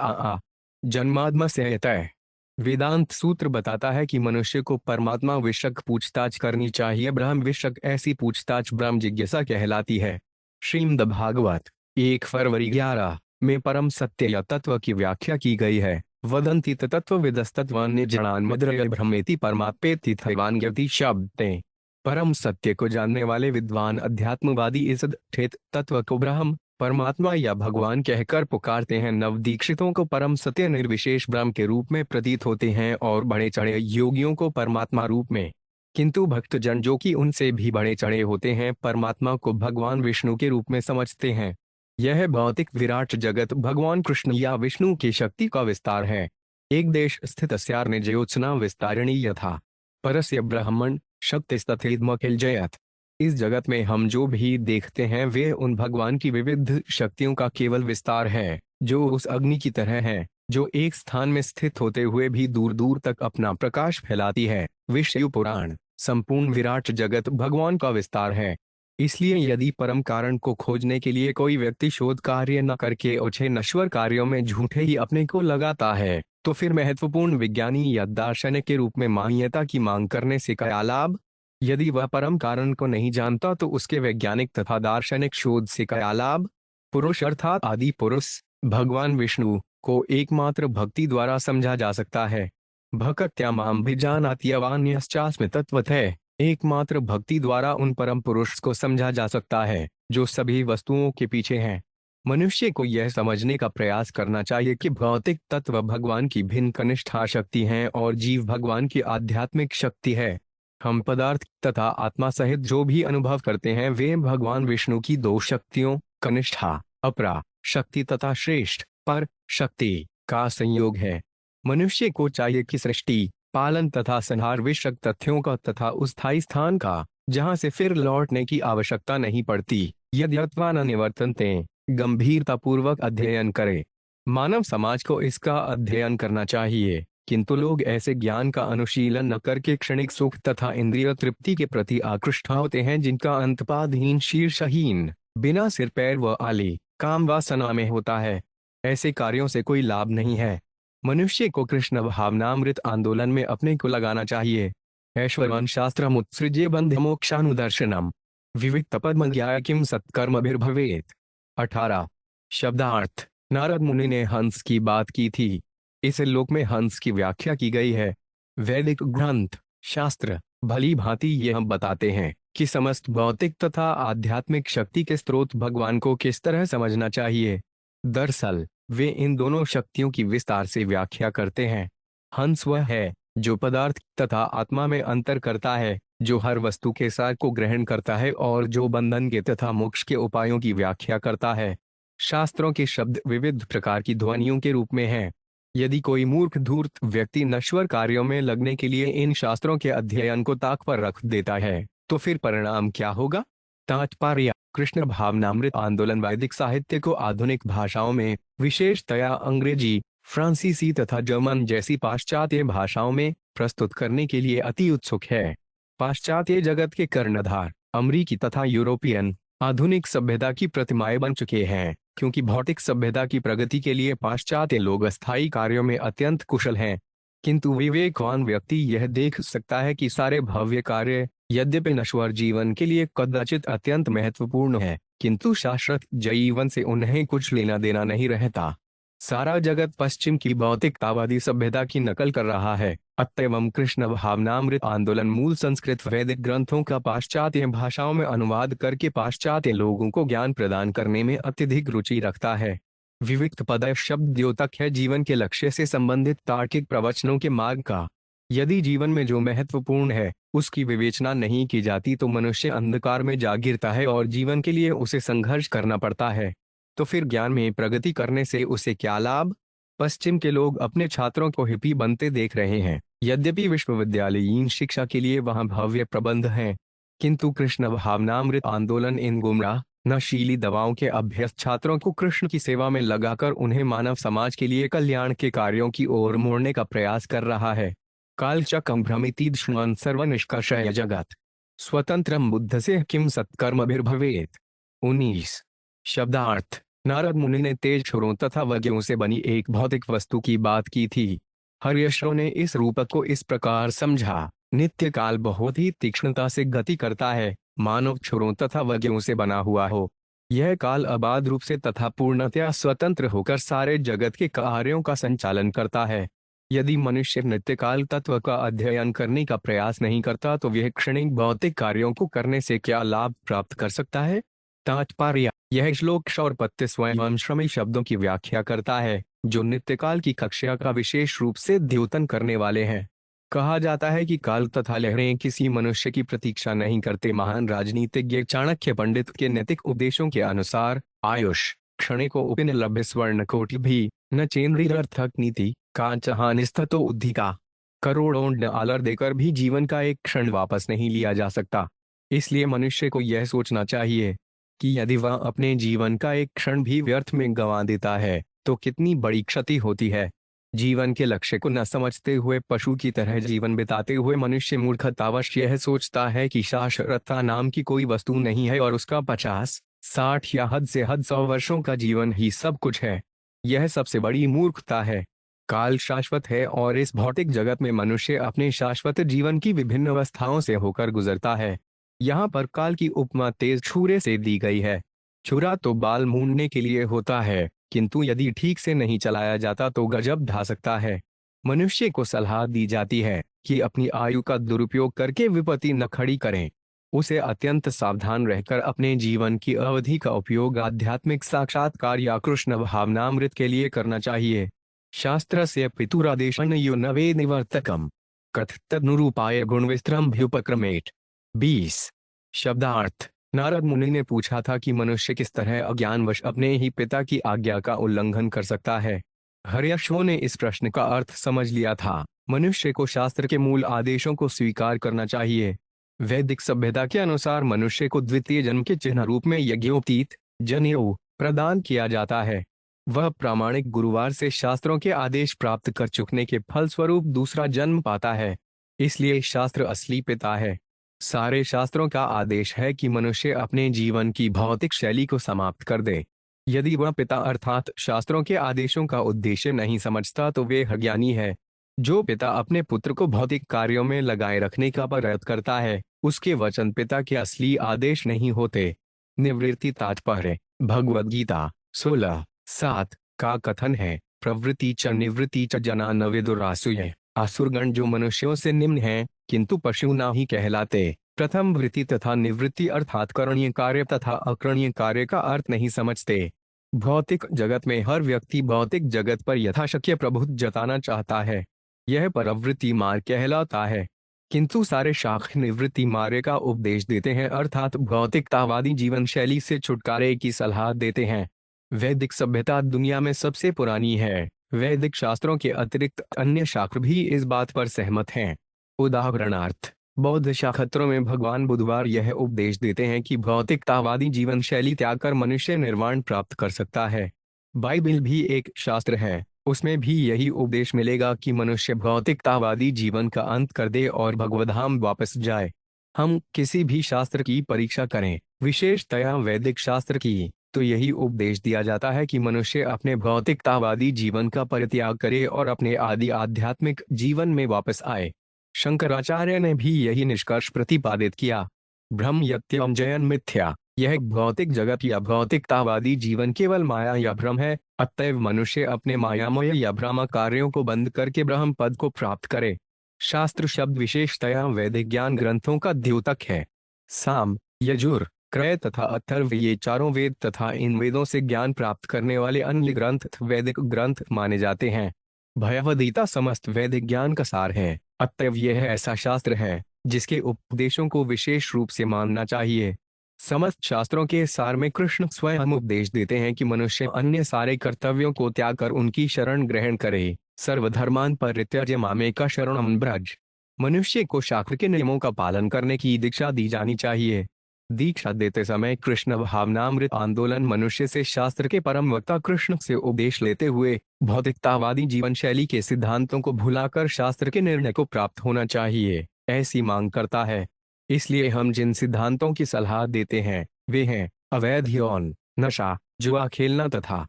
जन्माद्म से तय। वेदांत सूत्र बताता है कि मनुष्य को परमात्मा विषयक पूछताछ करनी चाहिए। ब्रह्म विषयक ऐसी पूछताछ ब्रह्म जिज्ञासा कहलाती है। श्रीमद् भागवत 1 फरवरी 11 में परम सत्य या तत्व की व्याख्या की गई है। वदन्ति तत्त्वविदस्तत्त्वान्य जनान् मद्रय ब्रह्मेति परमाप्येति थैवान्यति शब्दे। परम सत्य को जानने वाले विद्वान अध्यात्मवादी इस ठेत तत्व को ब्रह्म परमात्मा या भगवान कहकर पुकारते हैं। नवदीक्षितों को परम सत्य निर्विशेष ब्रह्म के रूप में प्रतीत होते हैं और बड़े चढ़े योगियों को परमात्मा रूप में। किंतु भक्तजन जो कि उनसे भी बड़े चढ़े होते हैं परमात्मा को भगवान विष्णु के रूप में समझते हैं। यह भौतिक विराट जगत भगवान कृष्ण या विष्णु की शक्ति का विस्तार है। एक देश स्थित स्यार्ने ज्योत्सना विस्तारिणी यथा परस्य ब्रह्मण शक्तिस्तथेदमखिल जयत। इस जगत में हम जो भी देखते हैं वे उन भगवान की विविध शक्तियों का केवल विस्तार है, जो उस अग्नि की तरह है, जो एक स्थान में स्थित होते हुए भी दूर दूर तक अपना प्रकाश फैलाती है। विष्णु पुराण। संपूर्ण विराट जगत भगवान का विस्तार है। इसलिए यदि परम कारण को खोजने के लिए कोई व्यक्ति शोध कार्य न करके ओछे नश्वर कार्यों में झूठे ही अपने को लगाता है तो फिर महत्वपूर्ण विज्ञानी या दार्शनिक के रूप में मान्यता की मांग करने से क्या लाभ? यदि वह परम कारण को नहीं जानता तो उसके वैज्ञानिक तथा दार्शनिक शोध से क्या लाभ? पुरुष अर्थात आदि पुरुष भगवान विष्णु को एकमात्र भक्ति द्वारा समझा जा सकता है। भक्त्या मां भिजानाति अवान्यश्चास्मि तत्वतः। एकमात्र भक्ति द्वारा उन परम पुरुष को समझा जा सकता है जो सभी वस्तुओं के पीछे हैं। मनुष्य को यह समझने का प्रयास करना चाहिए कि भौतिक तत्व भगवान की भिन्न कनिष्ठा शक्ति हैं और जीव भगवान की आध्यात्मिक शक्ति है। हम पदार्थ तथा आत्मा सहित जो भी अनुभव करते हैं वे भगवान विष्णु की दो शक्तियों कनिष्ठा अपरा शक्ति तथा श्रेष्ठ पर शक्ति का संयोग है। मनुष्य को चाहिए कि सृष्टि पालन तथा संहार विषयक तथ्यों का तथा उस स्थायी स्थान का जहां से फिर लौटने की आवश्यकता नहीं पड़ती यद्यत्वा न निवर्तन्ते गंभीरता पूर्वक अध्ययन करे। मानव समाज को इसका अध्ययन करना चाहिए, किंतु लोग ऐसे ज्ञान का अनुशीलन न करके क्षणिक सुख तथा इंद्रिय तृप्ति के प्रति आकृष्ट होते हैं जिनका अंतपादहीन शीर्षहीन बिना सिर पैर व आले काम वासना में होता है। ऐसे कार्यों से कोई लाभ नहीं है। मनुष्य को कृष्ण भावनामृत आंदोलन में अपने को लगाना चाहिए। ऐश्वर्यवान शास्त्रम उत्सृज्य बंध मोक्षानुदर्शनम विविक्त पद्मज्ञाय किम सत्कर्मभिर्भवेत्। 18 शब्दार्थ। नारद मुनि ने हंस की बात की थी। इस श्लोक में हंस की व्याख्या की गई है। वैदिक ग्रंथ शास्त्र भली भांति यह बताते हैं कि समस्त भौतिक तथा आध्यात्मिक शक्ति के स्रोत भगवान को किस तरह समझना चाहिए। दरअसल वे इन दोनों शक्तियों की विस्तार से व्याख्या करते हैं। हंस वह है जो पदार्थ तथा आत्मा में अंतर करता है, जो हर वस्तु के सार को ग्रहण करता है और जो बंधन के तथा मोक्ष के उपायों की व्याख्या करता है। शास्त्रों के शब्द विविध प्रकार की ध्वनियों के रूप में हैं। यदि कोई मूर्ख धूर्त व्यक्ति नश्वर कार्यों में लगने के लिए इन शास्त्रों के अध्ययन को ताक पर रख देता है तो फिर परिणाम क्या होगा। तात्पर्य। कृष्ण भावनामृत आंदोलन वैदिक साहित्य को आधुनिक भाषाओं में विशेषतया अंग्रेजी फ्रांसीसी तथा जर्मन जैसी पाश्चात्य भाषाओं में प्रस्तुत करने के लिए अति उत्सुक है। पाश्चात्य जगत के कर्णधार अमरीकी तथा यूरोपियन आधुनिक सभ्यता की प्रतिमाएं बन चुके हैं, क्योंकि भौतिक सभ्यता की प्रगति के लिए पाश्चात्य लोग अस्थायी कार्यों में अत्यंत कुशल हैं। किंतु विवेकवान व्यक्ति यह देख सकता है कि सारे भव्य कार्य यद्यपि नश्वर जीवन के लिए कदाचित अत्यंत महत्वपूर्ण है, किंतु शाश्वत जीवन से उन्हें कुछ लेना देना नहीं रहता। सारा जगत पश्चिम की भौतिकतावादी सभ्यता की नकल कर रहा है। अतएव कृष्ण भावनामृत आंदोलन मूल संस्कृत वैदिक ग्रंथों का पाश्चात्य भाषाओं में अनुवाद करके पाश्चात्य लोगों को ज्ञान प्रदान करने में अत्यधिक रुचि रखता है। विविक्त पद शब्द द्योतक है जीवन के लक्ष्य से संबंधित तार्किक प्रवचनों के मार्ग का। यदि जीवन में जो महत्वपूर्ण है उसकी विवेचना नहीं की जाती तो मनुष्य अंधकार में जा गिरता है और जीवन के लिए उसे संघर्ष करना पड़ता है। तो फिर ज्ञान में प्रगति करने से उसे क्या लाभ। पश्चिम के लोग अपने छात्रों को हिप्पी बनते देख रहे हैं। यद्यपि विश्वविद्यालयीन शिक्षा के लिए वहां भव्य प्रबंध हैं, किंतु कृष्ण भावनामृत आंदोलन इन गुमराह नशीली दवाओं के अभ्यस्त छात्रों को कृष्ण की सेवा में लगाकर उन्हें मानव समाज के लिए कल्याण के कार्यों की ओर मोड़ने का प्रयास कर रहा है। कालचक्रं भ्रमितीक्ष्णं सर्वनिष्कर्षय जगत् स्वतंत्रं बुद्ध से किम सत्कर्मभिर्भवेत्। 19 शब्दार्थ। नारद मुनि ने तेज छोरों तथा वज्रों से बनी एक भौतिक वस्तु की बात की थी। हर्यश्व ने इस रूपक को इस प्रकार समझा। नित्य काल बहुत ही तीक्ष्णता से गति करता है, मानव छोरों तथा वज्रों से बना हुआ हो। यह काल अबाध रूप से तथा पूर्णतया स्वतंत्र होकर सारे जगत के कार्यों का संचालन करता है। यदि मनुष्य नित्यकाल तत्व का अध्ययन करने का प्रयास नहीं करता तो वह क्षणिक भौतिक कार्यों को करने से क्या लाभ प्राप्त कर सकता है। तात्पर्य। यह श्लोक शौरपत्य स्वयं श्रमी शब्दों की व्याख्या करता है जो नित्यकाल की कक्षा का विशेष रूप से द्योतन करने वाले हैं। कहा जाता है कि काल तथा लहरें किसी मनुष्य की प्रतीक्षा नहीं करते। महान राजनीतिज्ञ चाणक्य पंडित के नैतिक उपदेशों के अनुसार आयुष क्षणिको उपनिलभ्य स्वर्ण कोटि भी न चेन्द्रियर्थक नीति कांचहानिस्ततो उद्धिका। करोड़ों डॉलर देकर भी जीवन का एक क्षण वापस नहीं लिया जा सकता। इसलिए मनुष्य को यह सोचना चाहिए कि यदि वह अपने जीवन का एक क्षण भी व्यर्थ में गंवा देता है तो कितनी बड़ी क्षति होती है। जीवन के लक्ष्य को न समझते हुए पशु की तरह जीवन बिताते हुए मनुष्य मूर्खतावश यह सोचता है कि शाश्वतता नाम की कोई वस्तु नहीं है और उसका 50, 60 या हद से हद 100 वर्षों का जीवन ही सब कुछ है। यह सबसे बड़ी मूर्खता है। काल शाश्वत है और इस भौतिक जगत में मनुष्य अपने शाश्वत जीवन की विभिन्न अवस्थाओं से होकर गुजरता है। यहाँ पर काल की उपमा तेज छुरे से दी गई है। छुरा तो बाल मूंडने के लिए होता है, किंतु यदि ठीक से नहीं चलाया जाता तो गजब ढा सकता है। मनुष्य को सलाह दी जाती है कि अपनी आयु का दुरुपयोग करके विपत्ति न खड़ी करें। उसे अत्यंत सावधान रहकर अपने जीवन की अवधि का उपयोग आध्यात्मिक साक्षात्कार या कृष्ण भावनामृत के लिए करना चाहिए। शास्त्र से पितुरादेशन यो नवे निवर्तकम कथतनुरूपाय गुणविस्त्रम्भ्युपक्रमेट। 20। शब्दार्थ। नारद मुनि ने पूछा था कि मनुष्य किस तरह अज्ञानवश अपने ही पिता की आज्ञा का उल्लंघन कर सकता है। हर्यश्वों ने इस प्रश्न का अर्थ समझ लिया था। मनुष्य को शास्त्र के मूल आदेशों को स्वीकार करना चाहिए। वैदिक सभ्यता के अनुसार मनुष्य को द्वितीय जन्म के चिन्ह रूप में यज्ञोपवीत जनेऊ प्रदान किया जाता है। वह प्रामाणिक गुरुवार से शास्त्रों के आदेश प्राप्त कर चुकने के फलस्वरूप दूसरा जन्म पाता है। इसलिए शास्त्र असली पिता है। सारे शास्त्रों का आदेश है कि मनुष्य अपने जीवन की भौतिक शैली को समाप्त कर दे। यदि वह पिता अर्थात शास्त्रों के आदेशों का उद्देश्य नहीं समझता तो वे अज्ञानी है। जो पिता अपने पुत्र को भौतिक कार्यों में लगाए रखने का प्रयत्न करता है, उसके वचन पिता के असली आदेश नहीं होते। निवृत्ति तात्पर्य। भगवद गीता 16:7 का कथन है, प्रवृत्ति च निवृत्ति च जना न विदुरासुय। असुरगण जो मनुष्यों से निम्न हैं, किंतु पशु ना ही कहलाते। प्रथम वृत्ति तथा निवृत्ति अर्थात करणीय कार्य तथा अकरणीय कार्य का अर्थ नहीं समझते। भौतिक जगत में हर व्यक्ति भौतिक जगत पर यथाशक्य प्रभुत्व जताना चाहता है। यह प्रवृत्ति मार्ग कहलाता है। किंतु सारे शाख निवृत्ति मार्ग का उपदेश देते हैं अर्थात भौतिकतावादी जीवन शैली से छुटकारे की सलाह देते हैं। वैदिक सभ्यता दुनिया में सबसे पुरानी है। वैदिक शास्त्रों के अतिरिक्त अन्य शास्त्र भी इस बात पर सहमत हैं। उदाहरणार्थ, बौद्ध शास्त्रों में भगवान बुधवार यह उपदेश देते हैं कि भौतिकतावादी जीवन शैली त्याग कर मनुष्य निर्वाण प्राप्त कर सकता है। बाइबिल भी एक शास्त्र है, उसमें भी यही उपदेश मिलेगा कि मनुष्य भौतिकतावादी जीवन का अंत कर दे और भगवधाम वापस जाए। हम किसी भी शास्त्र की परीक्षा करें, विशेषतया वैदिक शास्त्र की, तो यही उपदेश दिया जाता है कि मनुष्य अपने भौतिकतावादी जीवन का परित्याग करे और अपने आदि आध्यात्मिक जीवन में वापस आए। शंकराचार्य ने भी यही निष्कर्ष प्रतिपादित किया। ब्रह्म यत्यम जयन मिथ्या। यह भौतिक जगत या भौतिकतावादी जीवन केवल माया या भ्रम है, अतएव मनुष्य अपने मायामय या भ्रम कार्यों को बंद करके ब्रह्म पद को प्राप्त करे। शास्त्र शब्द विशेषतया वैदिक ज्ञान ग्रंथों का द्योतक है। साम, यजुर, क्रय तथा अथर्व ये चारों वेद तथा इन वेदों से ज्ञान प्राप्त करने वाले अन्य ग्रंथ वैदिक ग्रंथ माने जाते हैं। भगवद गीता समस्त वैदिक ज्ञान का सार है, अतएव यह ऐसा शास्त्र है जिसके उपदेशों को विशेष रूप से मानना चाहिए। समस्त शास्त्रों के सार में कृष्ण स्वयं उपदेश देते हैं कि मनुष्य अन्य सारे कर्तव्यों को त्याग कर उनकी शरण ग्रहण करे। सर्वधर्मान परित्यज्य मामेक शरणं व्रज। मनुष्य को शास्त्र के नियमों का पालन करने की दीक्षा दी जानी चाहिए। दीक्षा देते समय कृष्ण भावनामृत आंदोलन मनुष्य से शास्त्र के परम वक्ता कृष्ण से उपदेश लेते हुए भौतिकतावादी जीवन शैली के सिद्धांतों को भुलाकर शास्त्र के निर्णय को प्राप्त होना चाहिए, ऐसी मांग करता है। इसलिए हम जिन सिद्धांतों की सलाह देते हैं वे हैं अवैध यौन, नशा, जुआ खेलना तथा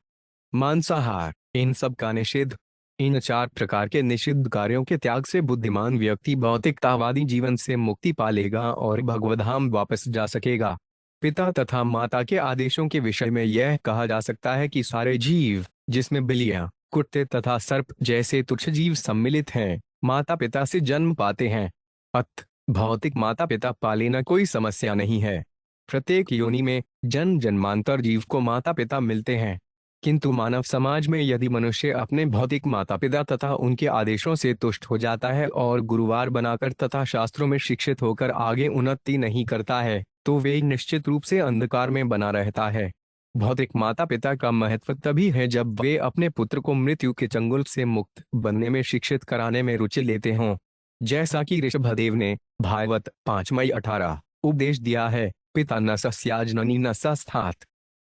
मांसाहार। इन सब का निषेध। इन 4 प्रकार के निषिद्ध कार्यों के त्याग से बुद्धिमान व्यक्ति भौतिकतावादी जीवन से मुक्ति पा लेगा और भगवधाम वापस जा सकेगा। पिता तथा माता के आदेशों के विषय में यह कहा जा सकता है कि सारे जीव, जिसमें बिल्लियां, कुत्ते तथा सर्प जैसे तुच्छ जीव सम्मिलित हैं, माता पिता से जन्म पाते हैं। भौतिक माता पिता पालेना कोई समस्या नहीं है। प्रत्येक योनि में जन्म जन्मांतर जीव को माता पिता मिलते हैं। किंतु मानव समाज में यदि मनुष्य अपने भौतिक माता पिता तथा उनके आदेशों से तुष्ट हो जाता है और गुरुवार बनाकर तथा शास्त्रों में शिक्षित होकर आगे उन्नति नहीं करता है, तो वे निश्चित रूप से अंधकार में बना रहता है। भौतिक माता पिता का महत्व तभी है जब वे अपने पुत्र को मृत्यु के चंगुल से मुक्त बनने में शिक्षित कराने में रुचि लेते हों। जैसा कि ऋषभदेव ने भागवत 5:18 उपदेश दिया है, पिता न सस्याजननी न सस्थात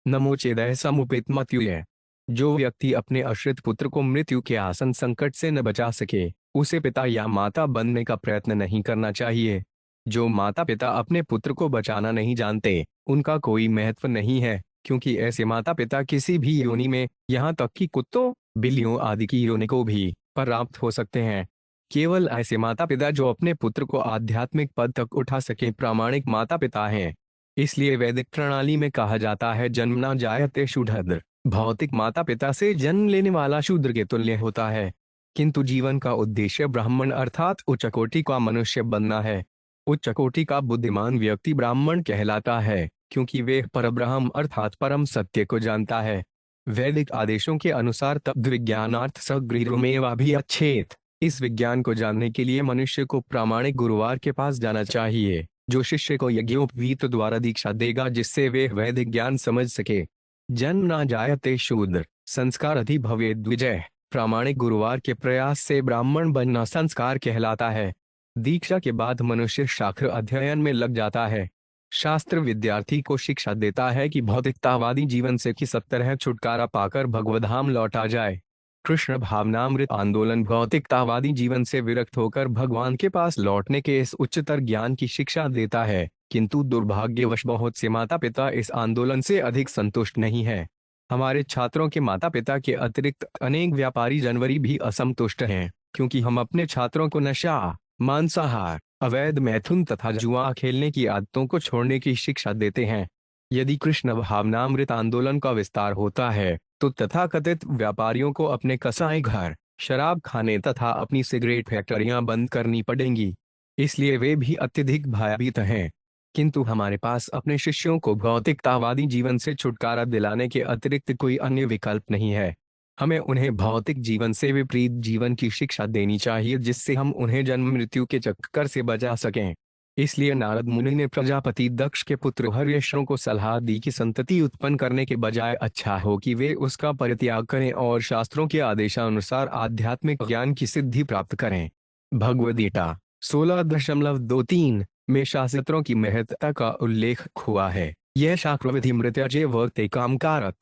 नमो चेदय समुपित मत्युय। जो व्यक्ति अपने आश्रित पुत्र को मृत्यु के आसन संकट से न बचा सके, उसे पिता या माता बनने का प्रयत्न नहीं करना चाहिए। जो माता पिता अपने पुत्र को बचाना नहीं जानते, उनका कोई महत्व नहीं है, क्योंकि ऐसे माता पिता किसी भी योनि में, यहाँ तक कि कुत्तों, बिल्लियों आदि की योनि को भी प्राप्त हो सकते हैं। केवल ऐसे माता पिता जो अपने पुत्र को आध्यात्मिक पद तक उठा सके प्रामाणिक माता पिता हैं। इसलिए वैदिक प्रणाली में कहा जाता है जन्मना जायते शूद्र। भौतिक माता पिता से जन्म लेने वाला शूद्र के तुल्य होता है। किंतु जीवन का उद्देश्य ब्राह्मण अर्थात उच्च कोटि का मनुष्य बनना है। उच्च कोटि का बुद्धिमान व्यक्ति ब्राह्मण कहलाता है, क्योंकि वे परब्रह्म अर्थात परम सत्य को जानता है। वैदिक आदेशों के अनुसार तत्व विज्ञानार्थ सगृहमेवाभियच्छेत्। इस विज्ञान को जानने के लिए मनुष्य को प्रामाणिक गुरुवार के पास जाना चाहिए, जो शिष्य को यज्ञोपवीत द्वारा दीक्षा देगा, जिससे वे वैदिक ज्ञान समझ सके। जन्म न जायते शूद्र संस्कार अधि भवेद् द्विजः। प्रामाणिक गुरुवार के प्रयास से ब्राह्मण बनना संस्कार कहलाता है। दीक्षा के बाद मनुष्य शास्त्र अध्ययन में लग जाता है। शास्त्र विद्यार्थी को शिक्षा देता है कि भौतिकतावादी जीवन से किस तरह छुटकारा पाकर भगवधाम लौटा जाए। कृष्ण भावनामृत आंदोलन भौतिकतावादी जीवन से विरक्त होकर भगवान के पास लौटने के इस उच्चतर ज्ञान की शिक्षा देता है, किंतु दुर्भाग्यवश बहुत से माता पिता इस आंदोलन से अधिक संतुष्ट नहीं है। हमारे छात्रों के माता पिता के अतिरिक्त अनेक व्यापारी जनवरी भी असंतुष्ट हैं, क्योंकि हम अपने छात्रों को नशा, मांसाहार, अवैध मैथुन तथा जुआ खेलने की आदतों को छोड़ने की शिक्षा देते हैं। यदि कृष्ण भावनामृत आंदोलन का विस्तार होता है तो तथाकथित व्यापारियों को अपने कसाई घर, शराब खाने तथा अपनी सिगरेट फैक्ट्रियां बंद करनी पड़ेंगी। इसलिए वे भी अत्यधिक भयभीत हैं। किंतु हमारे पास अपने शिष्यों को भौतिकतावादी जीवन से छुटकारा दिलाने के अतिरिक्त कोई अन्य विकल्प नहीं है। हमें उन्हें भौतिक जीवन से विपरीत जीवन की शिक्षा देनी चाहिए, जिससे हम उन्हें जन्म मृत्यु के चक्कर से बचा सकें। इसलिए नारद मुनि ने प्रजापति दक्ष के पुत्र हर्यश्व को सलाह दी कि संतति उत्पन्न करने के बजाय अच्छा हो कि वे उसका परित्याग करें और शास्त्रों के आदेशानुसार आध्यात्मिक ज्ञान की सिद्धि प्राप्त करें। भगवद्गीता 16.23 में शास्त्रों की महत्ता का उल्लेख हुआ है। यह शास्त्रविधि मृत्युजय वर्ते कामकारत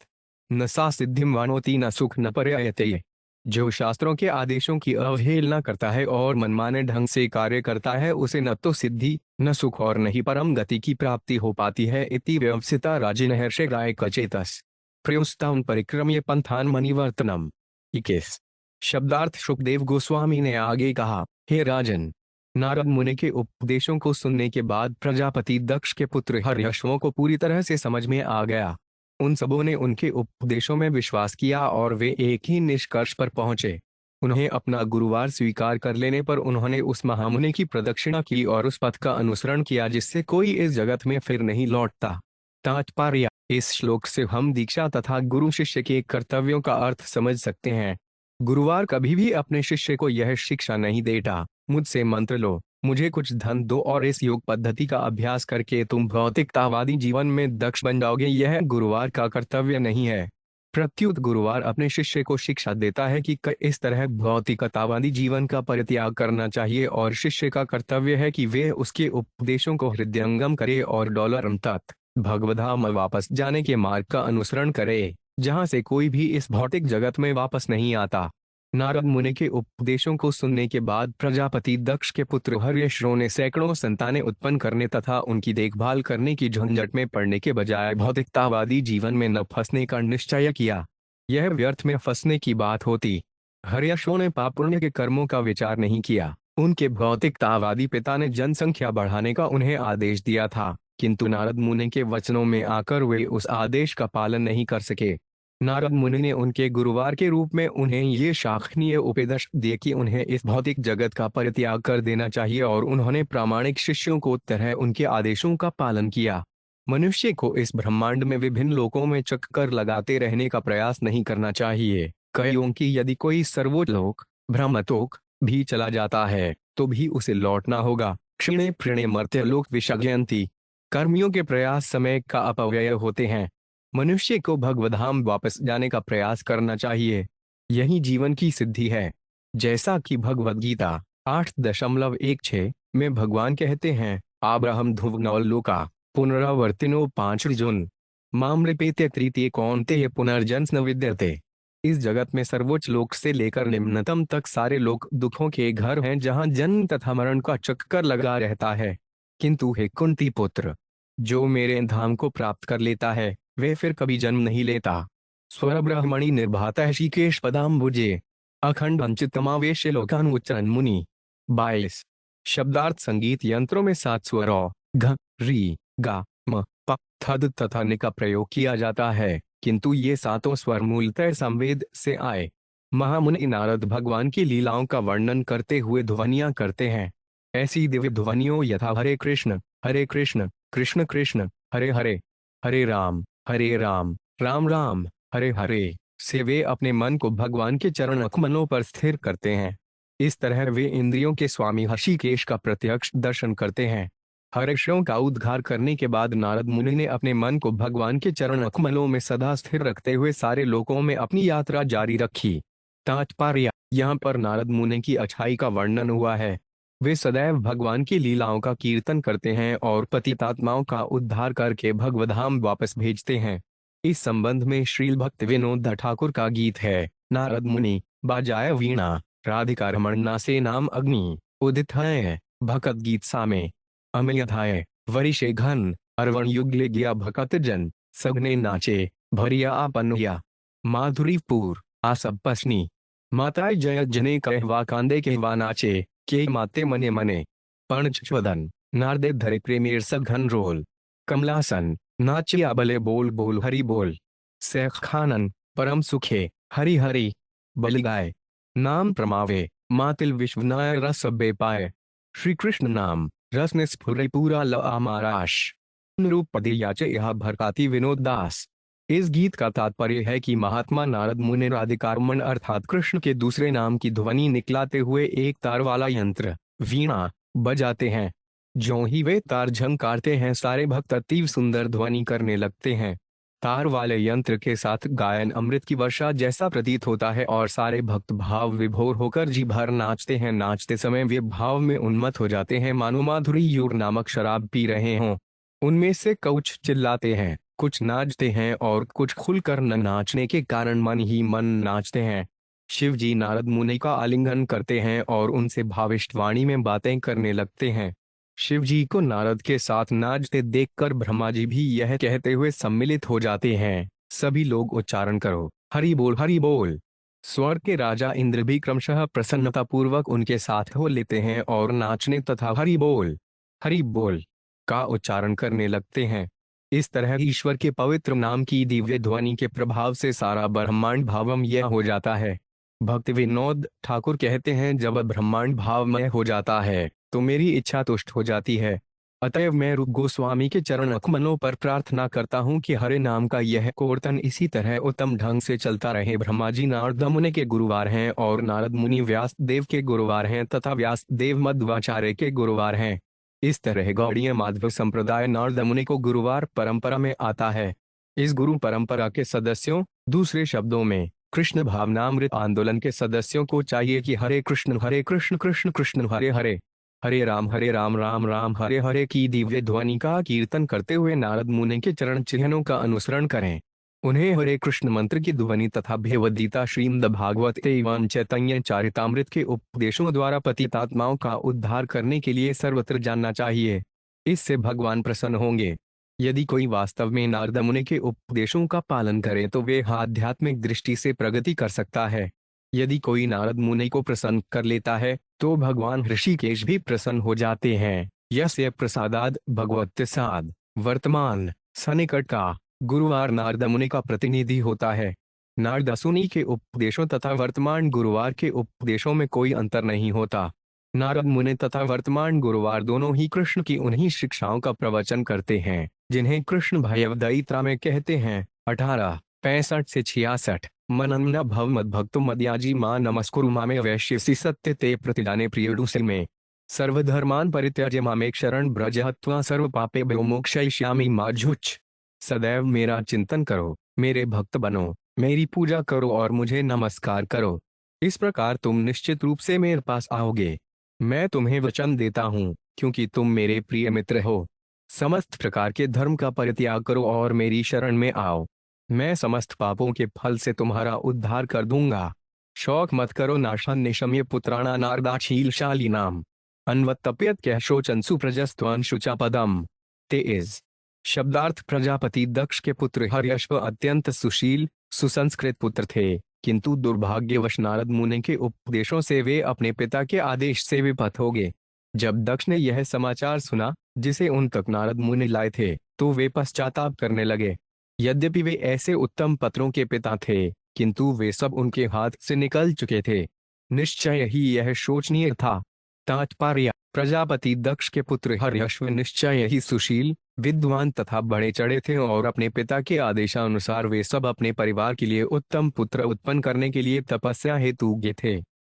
न सा सिद्धिम वानोति न सुख न पर्ययते। जो शास्त्रों के आदेशों की अवहेलना करता है और मनमाने ढंग से कार्य करता है, उसे न तो सिद्धि, न सुख और न ही परम गति की प्राप्ति हो पाती है। इति व्यवसिता राजिनहर्षे गाय कचेतस प्रयुस्तान परिक्रम्य पंथान मणिवर्तनम। 21 शब्दार्थ सुखदेव गोस्वामी ने आगे कहा, हे राजन, नारद मुनि के उपदेशों को सुनने के बाद प्रजापति दक्ष के पुत्र हर्यश्व को पूरी तरह से समझ में आ गया। उन सबों ने उनके उपदेशों में विश्वास किया और वे एक ही निष्कर्ष पर पहुंचे। उन्हें अपना गुरुवार स्वीकार कर लेने पर उन्होंने उस महामुनि की प्रदक्षिणा की और उस पथ का अनुसरण किया जिससे कोई इस जगत में फिर नहीं लौटता। तात्पर्य: इस श्लोक से हम दीक्षा तथा गुरु शिष्य के कर्तव्यों का अर्थ समझ सकते हैं। गुरुवार कभी भी अपने शिष्य को यह शिक्षा नहीं देता, मुझसे मंत्र लो, मुझे कुछ धन दो और इस योग पद्धति का अभ्यास करके तुम भौतिकतावादी जीवन में दक्ष बन जाओगे। यह गुरुवार का कर्तव्य नहीं है। प्रत्युत गुरुवार अपने शिष्य को शिक्षा देता है कि इस तरह भौतिकतावादी जीवन का परित्याग करना चाहिए और शिष्य का कर्तव्य है कि वे उसके उपदेशों को हृदयंगम करे और डॉलर तक भगवधाम वापस जाने के मार्ग का अनुसरण करे, जहां से कोई भी इस भौतिक जगत में वापस नहीं आता। नारद मुनि के उपदेशों को सुनने के बाद प्रजापति दक्ष के पुत्र हर्यश्व ने सैकड़ों संतानें उत्पन्न करने तथा उनकी देखभाल करने की झंझट में पड़ने के बजाय भौतिकतावादी जीवन में न फंसने का निश्चय किया। यह व्यर्थ में फंसने की बात होती। हर्यश्व ने पाप पुण्य के कर्मों का विचार नहीं किया। उनके भौतिकतावादी पिता ने जनसंख्या बढ़ाने का उन्हें आदेश दिया था, किंतु नारद मुनि के वचनों में आकर वे उस आदेश का पालन नहीं कर सके। नारद मुनि ने उनके गुरुवार के रूप में उन्हें ये शाखनीय उपदेश दिए कि उन्हें इस भौतिक जगत का परित्याग कर देना चाहिए और उन्होंने प्रामाणिक शिष्यों को तरह उनके आदेशों का पालन किया। मनुष्य को इस ब्रह्मांड में विभिन्न लोकों में चक्कर लगाते रहने का प्रयास नहीं करना चाहिए। क्योंकि यदि कोई सर्वोच्च लोक ब्रह्मलोक भी चला जाता है तो भी उसे लौटना होगा। क्षीणे प्रीणे मर्त्यलोक विषज्ञयन्ति। कर्मियों के प्रयास समय का अपव्यय होते हैं। मनुष्य को भगवधाम वापस जाने का प्रयास करना चाहिए। यही जीवन की सिद्धि है। जैसा कि भगवद गीता 8.16 में भगवान कहते हैं, आब्रहम धुवनौलोका पुनरावर्तिनो 5 अर्जुन मामृपेत्य तृतीय कौन्तेय पुनर्जन्म न विद्यते। इस जगत में सर्वोच्च लोक से लेकर निम्नतम तक सारे लोक दुखों के घर हैं, जहां जन्म तथा मरण का चक्कर लगा रहता है। किंतु हे कुंती पुत्र, जो मेरे धाम को प्राप्त कर लेता है वे फिर कभी जन्म नहीं लेता। स्वर ब्रह्मणि निर्भाता ऋषिकेश पदाम्बुजे अखंड अंचितमावेश लोकान उच्चरण मुनि। 22 शब्दार्थ संगीत यंत्रों में 7 स्वरों घ, री, गा, म, प, थद तथा नि का प्रयोग किया जाता है, किंतु ये सातों स्वर मूलतः संवेद से आए। महामुनि नारद भगवान की लीलाओं का वर्णन करते हुए ध्वनियां करते हैं। ऐसी दिव्य ध्वनियों यथा हरे कृष्ण कृष्ण कृष्ण हरे हरे, हरे राम राम राम हरे हरे से वे अपने मन को भगवान के चरण कमलों पर स्थिर करते हैं। इस तरह वे इंद्रियों के स्वामी ऋषिकेश का प्रत्यक्ष दर्शन करते हैं। हर्षों का उद्गार करने के बाद नारद मुनि ने अपने मन को भगवान के चरण कमलों में सदा स्थिर रखते हुए सारे लोकों में अपनी यात्रा जारी रखी। तात्पर्य, यहाँ पर नारद मुनि की अच्छाई का वर्णन हुआ है। वे सदैव भगवान की लीलाओं का कीर्तन करते हैं और पतितात्माओं का उद्धार करके भगवधाम वापस भेजते हैं। इस संबंध में श्रील भक्त विनोद ठाकुर का गीत है। नारद मुनि बाजाय वीणा, राधिका रमण नासे नाम अग्नि, उदित है भकत गीत सामे, अमयधाय वरिषे घन, अरवण युगले गया भकत जन, सगने नाचे भरिया आपनुया, माधुरीपुर आसब पसनी, माताय जय जने कहवा कांदे कहवा नाचे, के माते मने मने, पर्णचवदन नारदे धरे प्रेमीर सघन रोल, कमलासन नाचिया बले बोल बोल हरि बोल, सैख खानन परम सुखे हरि हरि, बलिगाय नाम प्रमावे, मातिल विश्वनाय रस बेपाए, श्री कृष्ण नाम रस ने स्फुरे पूरा ल आमाराश, रूप पदे याचे यह भरकाती विनोद दास। इस गीत का तात्पर्य है कि महात्मा नारद मुनि राधिकारमण अर्थात कृष्ण के दूसरे नाम की ध्वनि निकलाते हुए एक तार वाला यंत्र वीणा बजाते हैं। ज्यों ही वे तार झंकारते हैं सारे भक्त अतीव सुंदर ध्वनि करने लगते हैं। तार वाले यंत्र के साथ गायन अमृत की वर्षा जैसा प्रतीत होता है और सारे भक्त भाव विभोर होकर जी भर नाचते हैं। नाचते समय वे भाव में उन्मत्त हो जाते हैं मानो माधुरी यूर नामक शराब पी रहे हों। उनमें से कुछ चिल्लाते हैं, कुछ नाचते हैं और कुछ खुलकर न नाचने के कारण मन ही मन नाचते हैं। शिव जी नारद मुनि का आलिंगन करते हैं और उनसे भाविष्टवाणी में बातें करने लगते हैं। शिव जी को नारद के साथ नाचते देखकर ब्रह्मा जी भी यह कहते हुए सम्मिलित हो जाते हैं, सभी लोग उच्चारण करो हरि बोल हरि बोल। स्वर्ग के राजा इंद्र भी क्रमशः प्रसन्नता पूर्वक उनके साथ हो लेते हैं और नाचने तथा हरि बोल का उच्चारण करने लगते हैं। इस तरह ईश्वर के पवित्र नाम की दिव्य ध्वनि के प्रभाव से सारा ब्रह्मांड भावमय हो जाता है। भक्त विनोद ठाकुर कहते हैं, जब ब्रह्मांड भावमय हो जाता है तो मेरी इच्छा तुष्ट हो जाती है। अतएव मैं रूप गोस्वामी के चरण कमलों पर प्रार्थना करता हूँ कि हरे नाम का यह कीर्तन इसी तरह उत्तम ढंग से चलता रहे। ब्रह्मा जी नारद मुनि के गुरुवार हैं और नारद मुनि व्यास देव के गुरुवार हैं तथा व्यास देव मध्वाचार्य के गुरुवार हैं। इस तरह गौड़ीय माधव संप्रदाय नारद मुनि को गुरुवार परंपरा में आता है। इस गुरु परंपरा के सदस्यों, दूसरे शब्दों में कृष्ण भावनामृत आंदोलन के सदस्यों को चाहिए कि हरे कृष्ण कृष्ण कृष्ण हरे हरे, हरे राम राम राम हरे हरे की दिव्य ध्वनि का कीर्तन करते हुए नारद मुनि के चरण चिन्हों का अनुसरण करें। उन्हें हरे कृष्ण मंत्र की ध्वनि तथा भगवद्गीता, श्रीमद् भागवत एवं चैतन्य चरितामृत के उपदेशों द्वारा पतितात्माओं का उद्धार करने के लिए सर्वत्र जानना चाहिए। इससे भगवान प्रसन्न होंगे। यदि कोई वास्तव में नारद मुनि के उपदेशों का पालन करे तो वे आध्यात्मिक दृष्टि से प्रगति कर सकता है। यदि कोई नारद मुनि को प्रसन्न कर लेता है तो भगवान ऋषिकेश भी प्रसन्न हो जाते हैं। यस्य प्रसादाद भगवत्प्रसाद। वर्तमान सन्निकट का गुरुवार नारद मुनि का प्रतिनिधि होता है। नारद मुनि के उपदेशों तथा वर्तमान गुरुवार के उपदेशों में कोई अंतर नहीं होता। नारद मुनि तथा वर्तमान गुरुवार दोनों ही कृष्ण की उन्हीं शिक्षाओं का प्रवचन करते हैं जिन्हें कृष्ण भगवद्गीता में कहते हैं। 18:65 से 66 मनन्ना भव मद भक्तु मद्याजी मां नमस्कुरु मामे वैश्यसि सत्य ते प्रतिजाने प्रियडुसि में सर्वधर्मान परित्यज्य मामेक शरण ब्रज हत्वा सर्व पापे मोक्षयिष्यामि मा झुच्च। सदैव मेरा चिंतन करो, मेरे भक्त बनो, मेरी पूजा करो और मुझे नमस्कार करो। इस प्रकार तुम निश्चित रूप से मेरे पास आओगे। मैं तुम्हें वचन देता हूँ क्योंकि तुम मेरे प्रिय मित्र हो। समस्त प्रकार के धर्म का परित्याग करो और मेरी शरण में आओ। मैं समस्त पापों के फल से तुम्हारा उद्धार कर दूंगा। शौक मत करो नाशन निशम्य पुत्राणा नारदाशीलशाली नाम अन्वतप्यत कह शोचन सुप्रजस्त्वान शुचा पदम। तेज शब्दार्थ प्रजापति दक्ष के पुत्र हर्यश्व अत्यंत सुशील सुसंस्कृत पुत्र थे, किंतु दुर्भाग्यवश नारद मुनि के उपदेशों से वे अपने पिता के आदेश से विपथ हो गए। जब दक्ष ने यह समाचार सुना जिसे उन तक नारद मुनि लाए थे तो वे पश्चाताप करने लगे। यद्यपि वे ऐसे उत्तम पुत्रों के पिता थे किंतु वे सब उनके हाथ से निकल चुके थे। निश्चय ही यह शोचनीय था। तात्पर्य: प्रजापति दक्ष के पुत्र हर्यश्व निश्चय ही सुशील, विद्वान तथा बड़े चढ़े थे और अपने पिता के आदेशानुसार वे सब अपने परिवार के लिए उत्तम पुत्र उत्पन्न करने के लिए तपस्या हेतु गए थे।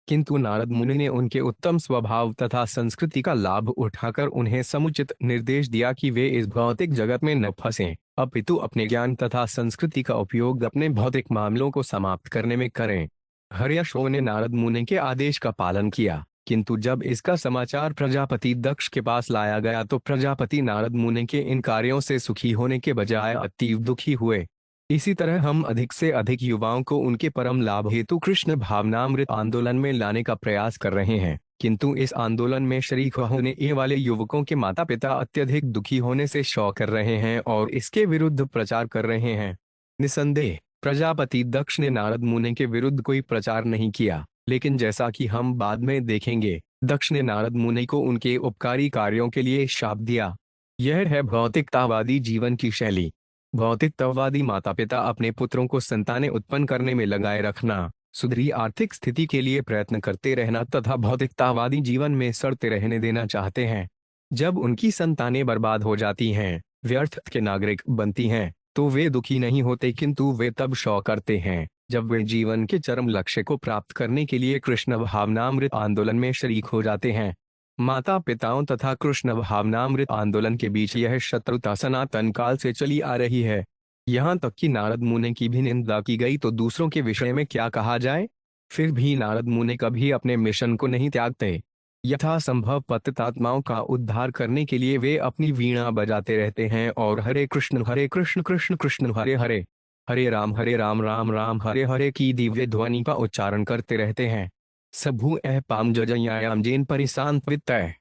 किंतु नारद मुनि ने उनके उत्तम स्वभाव तथा संस्कृति का लाभ उठाकर उन्हें समुचित निर्देश दिया कि वे इस भौतिक जगत में न फंसें, अपितु अपने ज्ञान तथा संस्कृति का उपयोग अपने भौतिक मामलों को समाप्त करने में करें। हर्यश्व ने नारद मुनि के आदेश का पालन किया, किंतु जब इसका समाचार प्रजापति दक्ष के पास लाया गया तो प्रजापति नारद मुनि के इन कार्यों से सुखी होने के बजाय अतीव दुखी हुए। इसी तरह हम अधिक से अधिक युवाओं को उनके परम लाभ हेतु कृष्ण भावनामृत आंदोलन में लाने का प्रयास कर रहे हैं, किंतु इस आंदोलन में शरीक होने वाले युवकों के माता पिता अत्यधिक दुखी होने से शौक कर रहे हैं और इसके विरुद्ध प्रचार कर रहे हैं। निसंदेह प्रजापति दक्ष ने नारद मुनि के विरुद्ध कोई प्रचार नहीं किया, लेकिन जैसा कि हम बाद में देखेंगे, दक्ष ने नारद मुनि को उनके उपकारी कार्यों के लिए शाप दिया। यह है भौतिकतावादी जीवन की शैली। भौतिकतावादी माता पिता अपने पुत्रों को संतानें उत्पन्न करने में लगाए रखना, सुधरी आर्थिक स्थिति के लिए प्रयत्न करते रहना तथा भौतिकतावादी जीवन में सड़ते रहने देना चाहते हैं। जब उनकी संतानें बर्बाद हो जाती हैं, व्यर्थ के नागरिक बनती हैं, तो वे दुखी नहीं होते, किंतु वे तब शौक करते हैं जब वे जीवन के चरम लक्ष्य को प्राप्त करने के लिए कृष्ण भावनामृत आंदोलन में शरीक हो जाते हैं। माता पिताओं तथा कृष्ण भावनामृत आंदोलन के बीच यह शत्रुता सनातन काल से चली आ रही है। यहाँ तक कि नारद मुनि की भी निंदा की गई तो दूसरों के विषय में क्या कहा जाए। फिर भी नारद मुनि कभी अपने मिशन को नहीं त्यागते। यथासंभव पतितात्माओं का उद्धार करने के लिए वे अपनी वीणा बजाते रहते हैं और हरे कृष्ण कृष्ण कृष्ण हरे हरे, हरे राम राम राम हरे हरे की दिव्य ध्वनि का उच्चारण करते रहते हैं। सबू पाम जजयाम जेन परिशांत वित्तय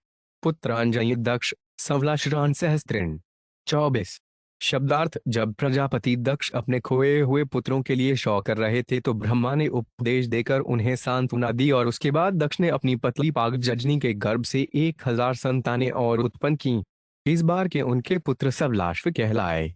पुत्रांजय दक्ष संवलाश्रान सहस्त्रिन। 24 शब्दार्थ: जब प्रजापति दक्ष अपने खोए हुए पुत्रों के लिए शौक कर रहे थे तो ब्रह्मा ने उपदेश देकर उन्हें सांत्वना दी और उसके बाद दक्ष ने अपनी पतली पाक जजनी के गर्भ से 1000 संतानें और उत्पन्न की। इस बार के उनके पुत्र सबलाश्व कहलाए।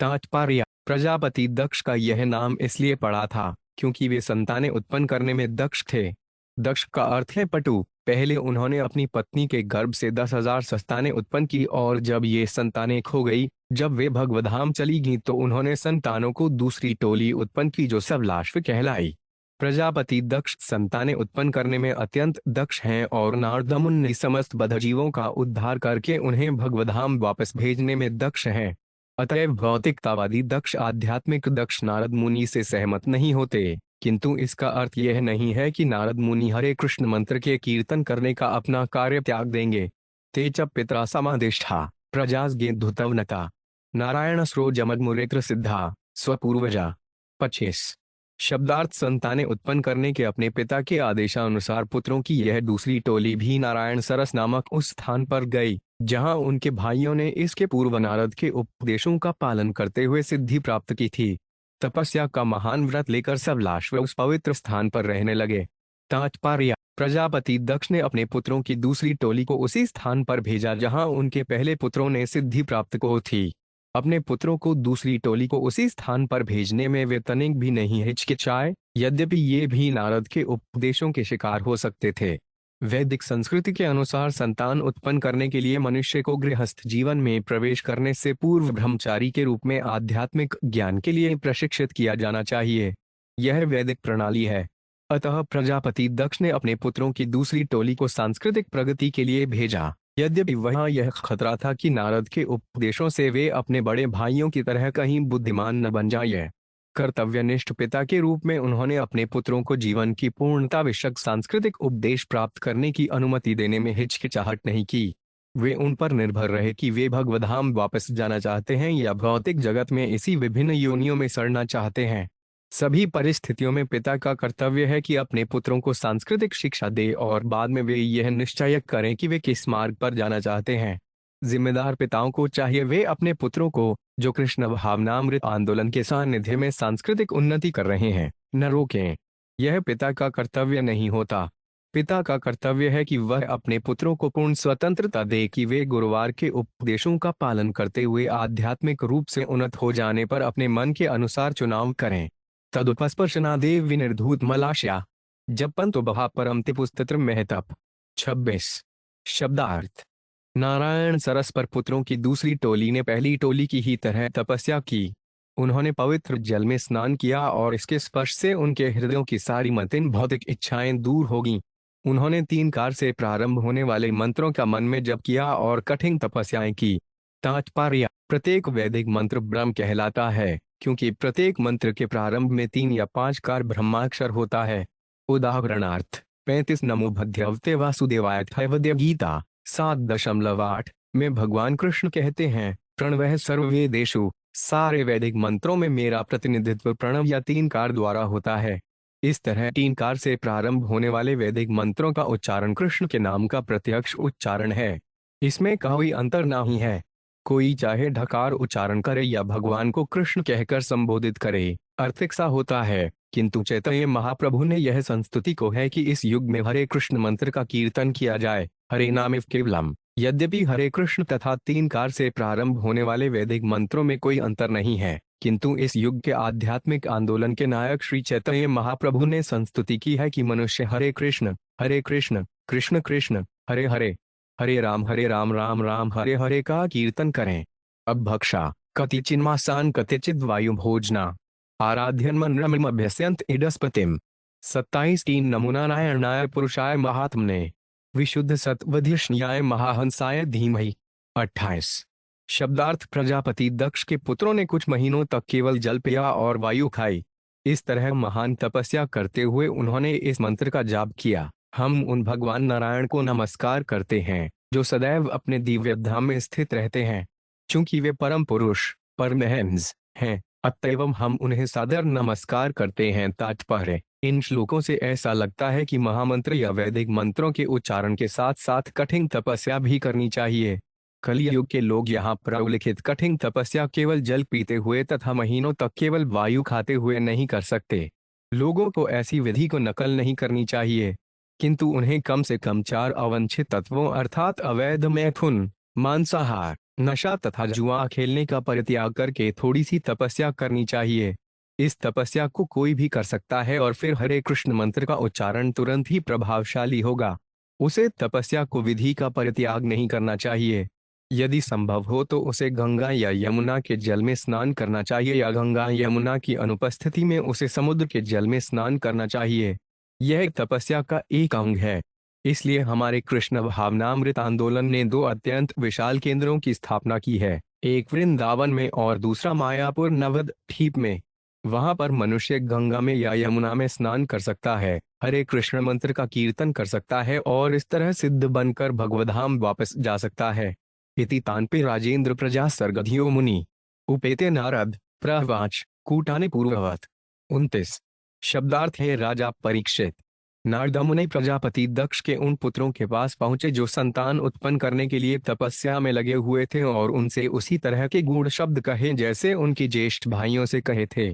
तात्पर्य: प्रजापति दक्ष का यह नाम इसलिए पड़ा था क्योंकि वे संतानें उत्पन्न करने में दक्ष थे। दक्ष का अर्थ है पटु। पहले उन्होंने अपनी पत्नी के गर्भ से 10,000 संतानें उत्पन्न की और जब ये संतानें खो गई, जब वे भगवधाम चली गईं तो उन्होंने संतानों को दूसरी टोली उत्पन्न की जो सबलाश्व कहलाई। प्रजापति दक्ष संतानें उत्पन्न करने में अत्यंत दक्ष हैं और नारद मुनि समस्त बद्धजीवों का उद्धार करके उन्हें भगवधाम वापस भेजने में दक्ष हैं। अतएव भौतिकतावादी दक्ष आध्यात्मिक दक्ष नारद मुनि से सहमत नहीं होते, किंतु इसका अर्थ यह नहीं है कि नारद मुनि हरे कृष्ण मंत्र के कीर्तन करने का अपना कार्य त्याग देंगे। तेज पितरा समादिष्ठा प्रजास्गे धुतवनता नारायण स्रो जमदमुरेत्र सिद्धा स्वपूर्वजा। 25 शब्दार्थ: संतानें उत्पन्न करने के अपने पिता के आदेशानुसार पुत्रों की यह दूसरी टोली भी नारायण सरस नामक उस स्थान पर गई जहां उनके भाइयों ने इसके पूर्व नारद के उपदेशों का पालन करते हुए सिद्धि प्राप्त की थी। तपस्या का महान व्रत लेकर सबलाश्व उस पवित्र स्थान पर रहने लगे। तात्पर्य: प्रजापति दक्ष ने अपने पुत्रों की दूसरी टोली को उसी स्थान पर भेजा जहां उनके पहले पुत्रों ने सिद्धि प्राप्त को थी। अपने पुत्रों को दूसरी टोली को उसी स्थान पर भेजने में वे तनिक भी नहीं हिचकिचाए, यद्यपि ये भी नारद के उपदेशों के शिकार हो सकते थे। वैदिक संस्कृति के अनुसार संतान उत्पन्न करने के लिए मनुष्य को गृहस्थ जीवन में प्रवेश करने से पूर्व ब्रह्मचारी के रूप में आध्यात्मिक ज्ञान के लिए प्रशिक्षित किया जाना चाहिए। यह वैदिक प्रणाली है। अतः प्रजापति दक्ष ने अपने पुत्रों की दूसरी टोली को सांस्कृतिक प्रगति के लिए भेजा, यद्यपि वहां यह खतरा था कि नारद के उपदेशों से वे अपने बड़े भाइयों की तरह कहीं बुद्धिमान न बन जाएं। कर्तव्यनिष्ठ पिता के रूप में उन्होंने अपने पुत्रों को जीवन की पूर्णता विषयक सांस्कृतिक उपदेश प्राप्त करने की अनुमति देने में हिचकिचाहट नहीं की। वे उन पर निर्भर रहे कि वे भगवधाम वापस जाना चाहते हैं या भौतिक जगत में इसी विभिन्न योनियों में सड़ना चाहते हैं। सभी परिस्थितियों में पिता का कर्तव्य है कि अपने पुत्रों को सांस्कृतिक शिक्षा दे और बाद में वे यह निश्चय करें कि वे किस मार्ग पर जाना चाहते हैं। जिम्मेदार पिताओं को चाहिए वे अपने पुत्रों को, जो कृष्ण भावनामृत आंदोलन के सानिध्य में सांस्कृतिक उन्नति कर रहे हैं, न रोकें। यह पिता का कर्तव्य नहीं होता। पिता का कर्तव्य है कि वह अपने पुत्रों को पूर्ण स्वतंत्रता दे कि वे गुरुवार के उपदेशों का पालन करते हुए आध्यात्मिक रूप से उन्नत हो जाने पर अपने मन के अनुसार चुनाव करें। तदुपस्पर्शनादेव विनिर्धूत मलाशया जपंतो बहा परम तिपुस्तत्र महतप। 26। शब्दार्थ। नारायण सरस पर पुत्रों की दूसरी टोली ने पहली टोली की ही तरह तपस्या की। उन्होंने पवित्र जल में स्नान किया और इसके स्पर्श से उनके हृदयों की सारी मतिन भौतिक इच्छाएं दूर होगी। उन्होंने 3 कार से प्रारंभ होने वाले मंत्रों का मन में जप किया और कठिन तपस्याएं की। तात्पर्य। प्रत्येक वैदिक मंत्र ब्रह्म कहलाता है, क्योंकि प्रत्येक मंत्र के प्रारंभ में 3 या 5 कार ब्रह्माक्षर होता है। उदाहरणार्थ 35 नमो भगवते वासुदेवाय थैवद्य गीता 7.8 में भगवान कृष्ण कहते हैं, प्रणवः सर्ववेदेषु। सारे वैदिक मंत्रों में मेरा प्रतिनिधित्व प्रणव या 3 कार द्वारा होता है। इस तरह 3 कार से प्रारंभ होने वाले वैदिक मंत्रों का उच्चारण कृष्ण के नाम का प्रत्यक्ष उच्चारण है। इसमें कोई अंतर नहीं है। कोई चाहे ढकार उच्चारण करे या भगवान को कृष्ण कहकर संबोधित करे, अर्थ एक सा होता है। किंतु चैतन्य महाप्रभु ने यह संस्तुति को है कि इस युग में हरे कृष्ण मंत्र का कीर्तन किया जाए, हरे नाम केवलम। यद्यपि हरे कृष्ण तथा 3 कार से प्रारंभ होने वाले वैदिक मंत्रों में कोई अंतर नहीं है, किंतु इस युग के आध्यात्मिक आंदोलन के नायक श्री चैतन्य महाप्रभु ने संस्तुति की है कि मनुष्य हरे कृष्ण कृष्ण कृष्ण हरे हरे, हरे राम राम राम हरे हरे का कीर्तन करें। अब भक्षा कतिचिन्मासान कतिचिद वायु भोजना आराध्यन मन अभ्यस्यंत इडस्पतिम। 27 3 नमूना नारायणाय पुरुषाय महात्मने विशुद्ध सत्वधिष्ण्याय महाहंसाय धीमहि। 28। शब्दार्थ। प्रजापति दक्ष के पुत्रों ने कुछ महीनों तक केवल जल पिया और वायु खाई। इस तरह महान तपस्या करते हुए उन्होंने इस मंत्र का जाप किया। हम उन भगवान नारायण को नमस्कार करते हैं जो सदैव अपने दिव्य धाम में स्थित रहते हैं। चूंकि वे परम पुरुष परमहंस हैं, अतएव हम उन्हें सादर नमस्कार करते हैं। तात्पर्य। इन श्लोकों से ऐसा लगता है कि महामंत्र या वैदिक मंत्रों के उच्चारण के साथ साथ कठिन तपस्या भी करनी चाहिए। कलियुग के लोग यहाँ पर उल्लिखित कठिन तपस्या केवल जल पीते हुए तथा महीनों तक केवल वायु खाते हुए नहीं कर सकते। लोगों को ऐसी विधि को नकल नहीं करनी चाहिए, किंतु उन्हें कम से कम 4 अवांछित तत्वों अर्थात अवैध मैथुन, मांसाहार, नशा तथा जुआ खेलने का परित्याग करके थोड़ी सी तपस्या करनी चाहिए। इस तपस्या को कोई भी कर सकता है और फिर हरे कृष्ण मंत्र का उच्चारण तुरंत ही प्रभावशाली होगा। उसे तपस्या को विधि का परित्याग नहीं करना चाहिए। यदि संभव हो तो उसे गंगा या यमुना के जल में स्नान करना चाहिए या गंगा यमुना की अनुपस्थिति में उसे समुद्र के जल में स्नान करना चाहिए। यह तपस्या का एक अंग है। इसलिए हमारे कृष्ण भावनामृत आंदोलन ने 2 अत्यंत विशाल केंद्रों की स्थापना की है, एक वृंदावन में और दूसरा मायापुर नवद्वीप में। वहां पर मनुष्य गंगा में या यमुना में स्नान कर सकता है, हरे कृष्ण मंत्र का कीर्तन कर सकता है और इस तरह सिद्ध बनकर भगवधाम वापस जा सकता है। इति तानपे राजेंद्र प्रजा सर्गधियो मुनि उपेते नारद प्रवाच कूटाने पूर्ववत। 29। शब्दार्थ है। राजा परीक्षित नारद मुनि प्रजापति दक्ष के उन पुत्रों के पास पहुंचे जो संतान उत्पन्न करने के लिए तपस्या में लगे हुए थे और उनसे उसी तरह के गूढ़ शब्द कहे जैसे उनके ज्येष्ठ भाइयों से कहे थे।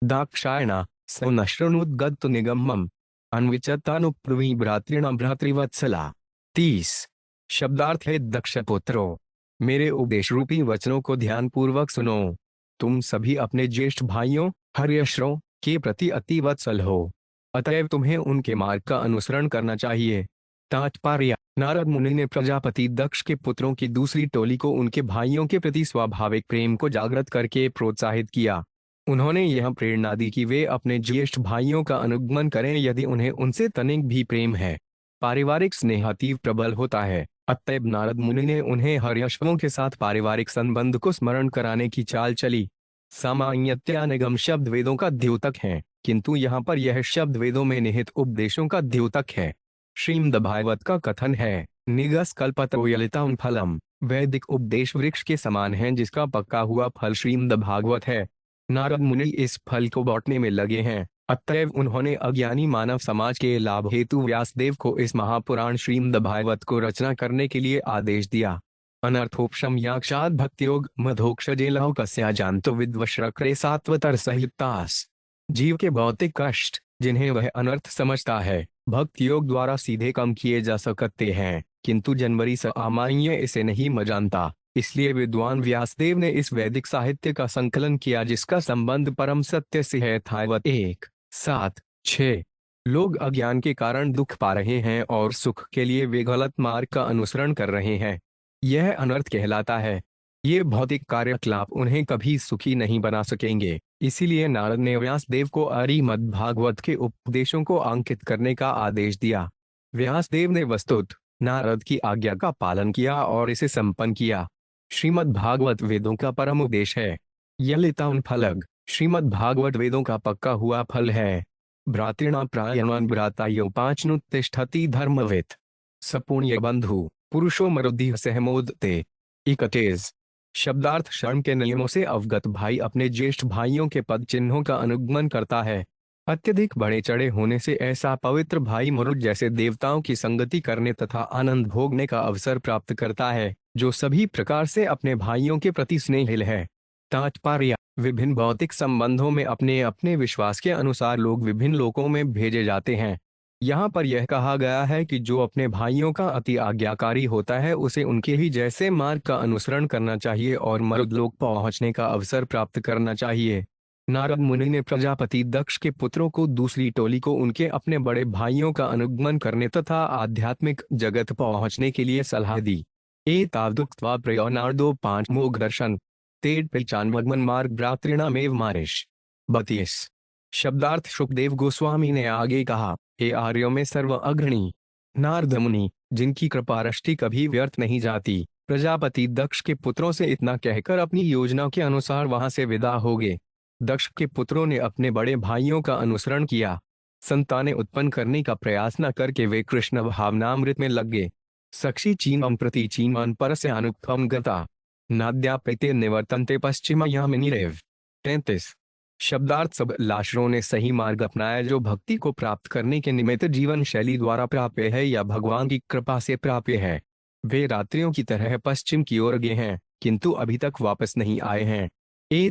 दाक्षायणा सौनश्रनुद्गत निगमम अन्विचतानुप्रवी भ्रातृण भ्रातृवत्सला। 30। शब्दार्थ है। दक्ष पुत्रो, मेरे उपदेश रूपी वचनों को ध्यान पूर्वक सुनो। तुम सभी अपने ज्येष्ठ भाइयों हर्यश्रों के प्रति अति वत्सल हो, अतएव तुम्हें उनके मार्ग का अनुसरण करना चाहिए। तात्पर्य। नारद मुनि ने प्रजापति दक्ष के पुत्रों की दूसरी टोली को उनके भाइयों के प्रति स्वाभाविक प्रेम को जागृत करके प्रोत्साहित किया। उन्होंने यह प्रेरणा दी कि वे अपने ज्येष्ठ भाइयों का अनुगमन करें यदि उन्हें उनसे तनिक भी प्रेम है। पारिवारिक स्नेह अतीव प्रबल होता है, अतएव नारद मुनि ने उन्हें हर्यश्वों के साथ पारिवारिक संबंध को स्मरण कराने की चाल चली। सामान्यतया निगम शब्द वेदों का द्योतक है, किंतु यहाँ पर यह शब्द वेदों में निहित उपदेशों का द्योतक है। श्रीमद्भागवत का कथन है, निगस कल्पतो यलितां फलम, वैदिक उपदेश वृक्ष के समान है जिसका पक्का हुआ फल श्रीमद्भागवत है। नारद मुनि इस फल को बांटने में लगे हैं, अतएव उन्होंने अज्ञानी मानव समाज के लाभ हेतु व्यासदेव को इस महापुराण श्रीमद्भागवत को रचना करने के लिए आदेश दिया। अनर्थोपशम याक्षात भक्तियोग मधोक्षजे लौकस्या जानतो विद्वश्रक्रे सात्वतर सहितास। जीव के भौतिक कष्ट जिन्हें वह अनर्थ समझता है, भक्ति योग द्वारा सीधे कम किए जा सकते हैं, किंतु जनवरी सामान्य इसे नहीं जानता। इसलिए विद्वान व्यासदेव ने इस वैदिक साहित्य का संकलन किया जिसका संबंध परम सत्य से है। थावत 1:7-6 लोग अज्ञान के कारण दुख पा रहे हैं और सुख के लिए वे गलत मार्ग का अनुसरण कर रहे हैं। यह अनर्थ कहलाता है। ये भौतिक कार्यकलाप उन्हें कभी सुखी नहीं बना सकेंगे। इसीलिए नारद ने व्यासदेव को श्रीमद् भागवत के उपदेशों को अंकित करने का आदेश दिया। व्यासदेव ने वस्तुत नारद की आज्ञा का पालन किया और इसे संपन्न किया। श्रीमद् भागवत वेदों का परम उपदेश है। यलिताउन फलग श्रीमद् भागवत वेदों का पक्का हुआ फल है। भ्रातृणा प्रायणान भ्रातायो पांचनुत्तिष्ठति धर्मवेत् सपुण्य बंधु पुरुषो मरुद्धि सहमोदते। 31 शब्दार्थ शर्म के नियमों से अवगत भाई अपने ज्येष्ठ भाइयों के पद चिन्हों का अनुगमन करता है। अत्यधिक बढ़े चढ़े होने से ऐसा पवित्र भाई मरुद जैसे देवताओं की संगति करने तथा आनंद भोगने का अवसर प्राप्त करता है, जो सभी प्रकार से अपने भाइयों के प्रति स्नेहिल है। तात्पर्य विभिन्न भौतिक संबंधों में अपने अपने विश्वास के अनुसार लोग विभिन्न लोकों में भेजे जाते हैं। यहाँ पर यह कहा गया है कि जो अपने भाइयों का अति आज्ञाकारी होता है उसे उनके ही जैसे मार्ग का अनुसरण करना चाहिए और मरुद लोक पहुँचने का अवसर प्राप्त करना चाहिए। नारद मुनि ने प्रजापति दक्ष के पुत्रों को दूसरी टोली को उनके अपने बड़े भाइयों का अनुगमन करने तथा आध्यात्मिक जगत पहुँचने के लिए सलाह दी। एतावदुक्त्वा प्रयो नारदो 5 मोघ दर्शन तेड पहचान मार्ग भ्रातृणामेव मारिश। 32 शब्दार्थ सुखदेव गोस्वामी ने आगे कहा, हे आर्यों में सर्व अग्रणी नारद मुनि, जिनकी कृपारष्टि कभी व्यर्थ नहीं जाती, प्रजापति दक्ष के पुत्रों से इतना कहकर अपनी योजना के अनुसार वहां से विदा हो गए। दक्ष के पुत्रों ने अपने बड़े भाइयों का अनुसरण किया। संतानें उत्पन्न करने का प्रयास न करके वे कृष्ण भावनामृत में लग गए। सक्षी चीमं प्रति चीमान परस्य अनुत्थम गता नाद्यापैते निवर्तन्ते पश्चिमयामिनीरेव। 33 शब्दार्थ सब लाशरों ने सही मार्ग अपनाया जो भक्ति को प्राप्त करने के निमित्त जीवन शैली द्वारा प्राप्य है या भगवान की कृपा से प्राप्य है। वे रात्रियों की तरह पश्चिम की ओर गए हैं किंतु अभी तक वापस नहीं आए हैं।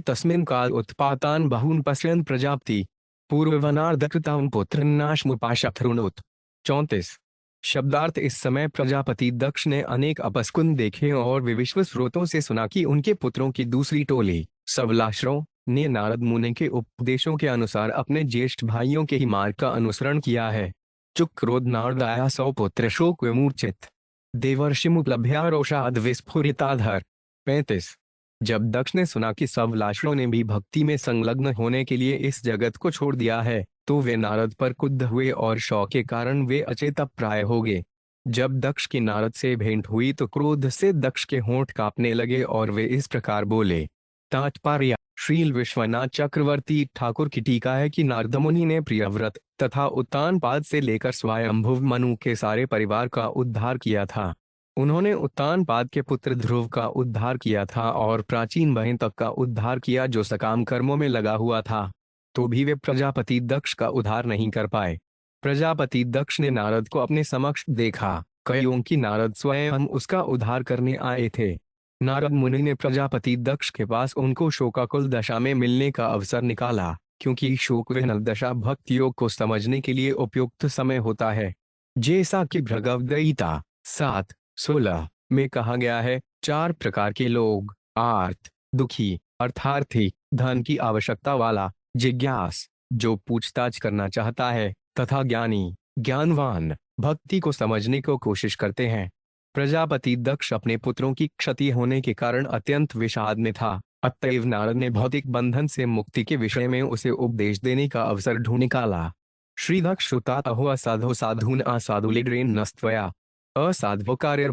तस्मिन् काल उत्पातान बहून पश्यन् प्रजापति पूर्ववनार्धकृतां पुत्रन्नाशमुपाशथरुणोत्। 34 शब्दार्थ इस समय प्रजापति दक्ष ने अनेक अपस्कुन देखे और विविश्व स्रोतों से सुना कि उनके पुत्रों की दूसरी टोली सबलाशरों ने नारद मुनि के उपदेशों के अनुसार अपने ज्येष्ठ भाइयों के ही मार्ग का अनुसरण किया है। चुक क्रोध नारदाया सौ पुत्र शोक विमूर्छित देवर्षिमुपलभ्या रोषाद विस्फुरिताधर। 35 जब दक्ष ने सुना कि सब लाशरों ने भी भक्ति में संलग्न होने के लिए इस जगत को छोड़ दिया है तो वे नारद पर क्रुद्ध हुए और शौक के कारण वे अचेतप्राय हो गए। जब दक्ष की नारद से भेंट हुई तो क्रोध से दक्ष के होंठ कांपने लगे और वे इस प्रकार बोले। तात्पर्य श्रील विश्वनाथ चक्रवर्ती ठाकुर की टीका है कि नारद मुनि ने प्रियव्रत तथा उत्तानपाद से लेकर स्वयंभुव मनु के सारे परिवार का उद्धार किया था। उन्होंने उत्तानपाद के पुत्र ध्रुव का उद्धार किया था और प्राचीन बहन तक का उद्धार किया जो सकाम कर्मों में लगा हुआ था, तो भी वे प्रजापति दक्ष का उद्धार नहीं कर पाए। प्रजापति दक्ष ने नारद को अपने समक्ष देखा, कहियों कि नारद स्वयं उसका उद्धार करने आए थे। नारद मुनि ने प्रजापति दक्ष के पास उनको शोकाकुल दशा में मिलने का अवसर निकाला, क्योंकि शोक विह्वल दशा भक्ति योग को समझने के लिए उपयुक्त समय होता है। जैसा कि भगवद्गीता 7:16 में कहा गया है, 4 प्रकार के लोग, आर्त, दुखी, अर्थार्थी, धन की आवश्यकता वाला, जिज्ञास, जो पूछताछ करना चाहता है, तथा ज्ञानी, ज्ञानवान, भक्ति को समझने को कोशिश करते हैं। प्रजापति दक्ष अपने पुत्रों की क्षति होने के कारण अत्यंत विषाद में था, अतएव नारद ने भौतिक बंधन से मुक्ति के विषय में उसे उपदेश देने का अवसर ढूंढ निकाला। श्री दक्ष श्रुता अहो असाधो साधून असाधुलिड्रेन नस्त्वया असाध्व कार्य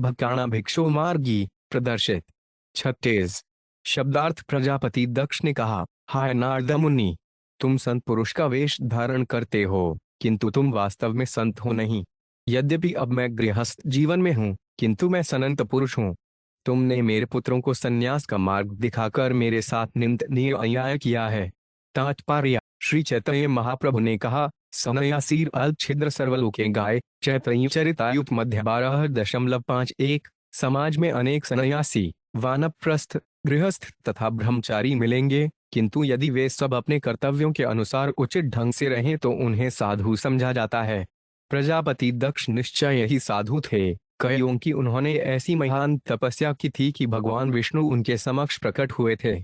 भिक्षु मार्गी प्रदर्शित। 36 शब्दार्थ प्रजापति दक्ष ने कहा, हाय नारद मुनि, तुम संत पुरुष का वेश धारण करते हो किंतु तुम वास्तव में संत हो नहीं। यद्यपि अब मैं गृहस्थ जीवन में हूँ किंतु मैं सनंत पुरुष हूँ। तुमने मेरे पुत्रों को संन्यास का मार्ग दिखाकर मेरे साथ निंदनीय अन्याय किया है। तात्पर्य श्री चैतन्य महाप्रभु ने कहा, सन्यासीर अल्प छिद्र सर्वलोके गाय चैतन्य चरितायुत मध्य 12.51। समाज में अनेक सन्यासी, वानप्रस्थ, गृहस्थ तथा ब्रह्मचारी मिलेंगे, किंतु यदि वे सब अपने कर्तव्यों के अनुसार उचित ढंग से रहें तो उन्हें साधु समझा जाता है। प्रजापति दक्ष निश्चय ही साधु थे, कईयों की उन्होंने ऐसी महान तपस्या की थी कि भगवान विष्णु उनके समक्ष प्रकट हुए थे,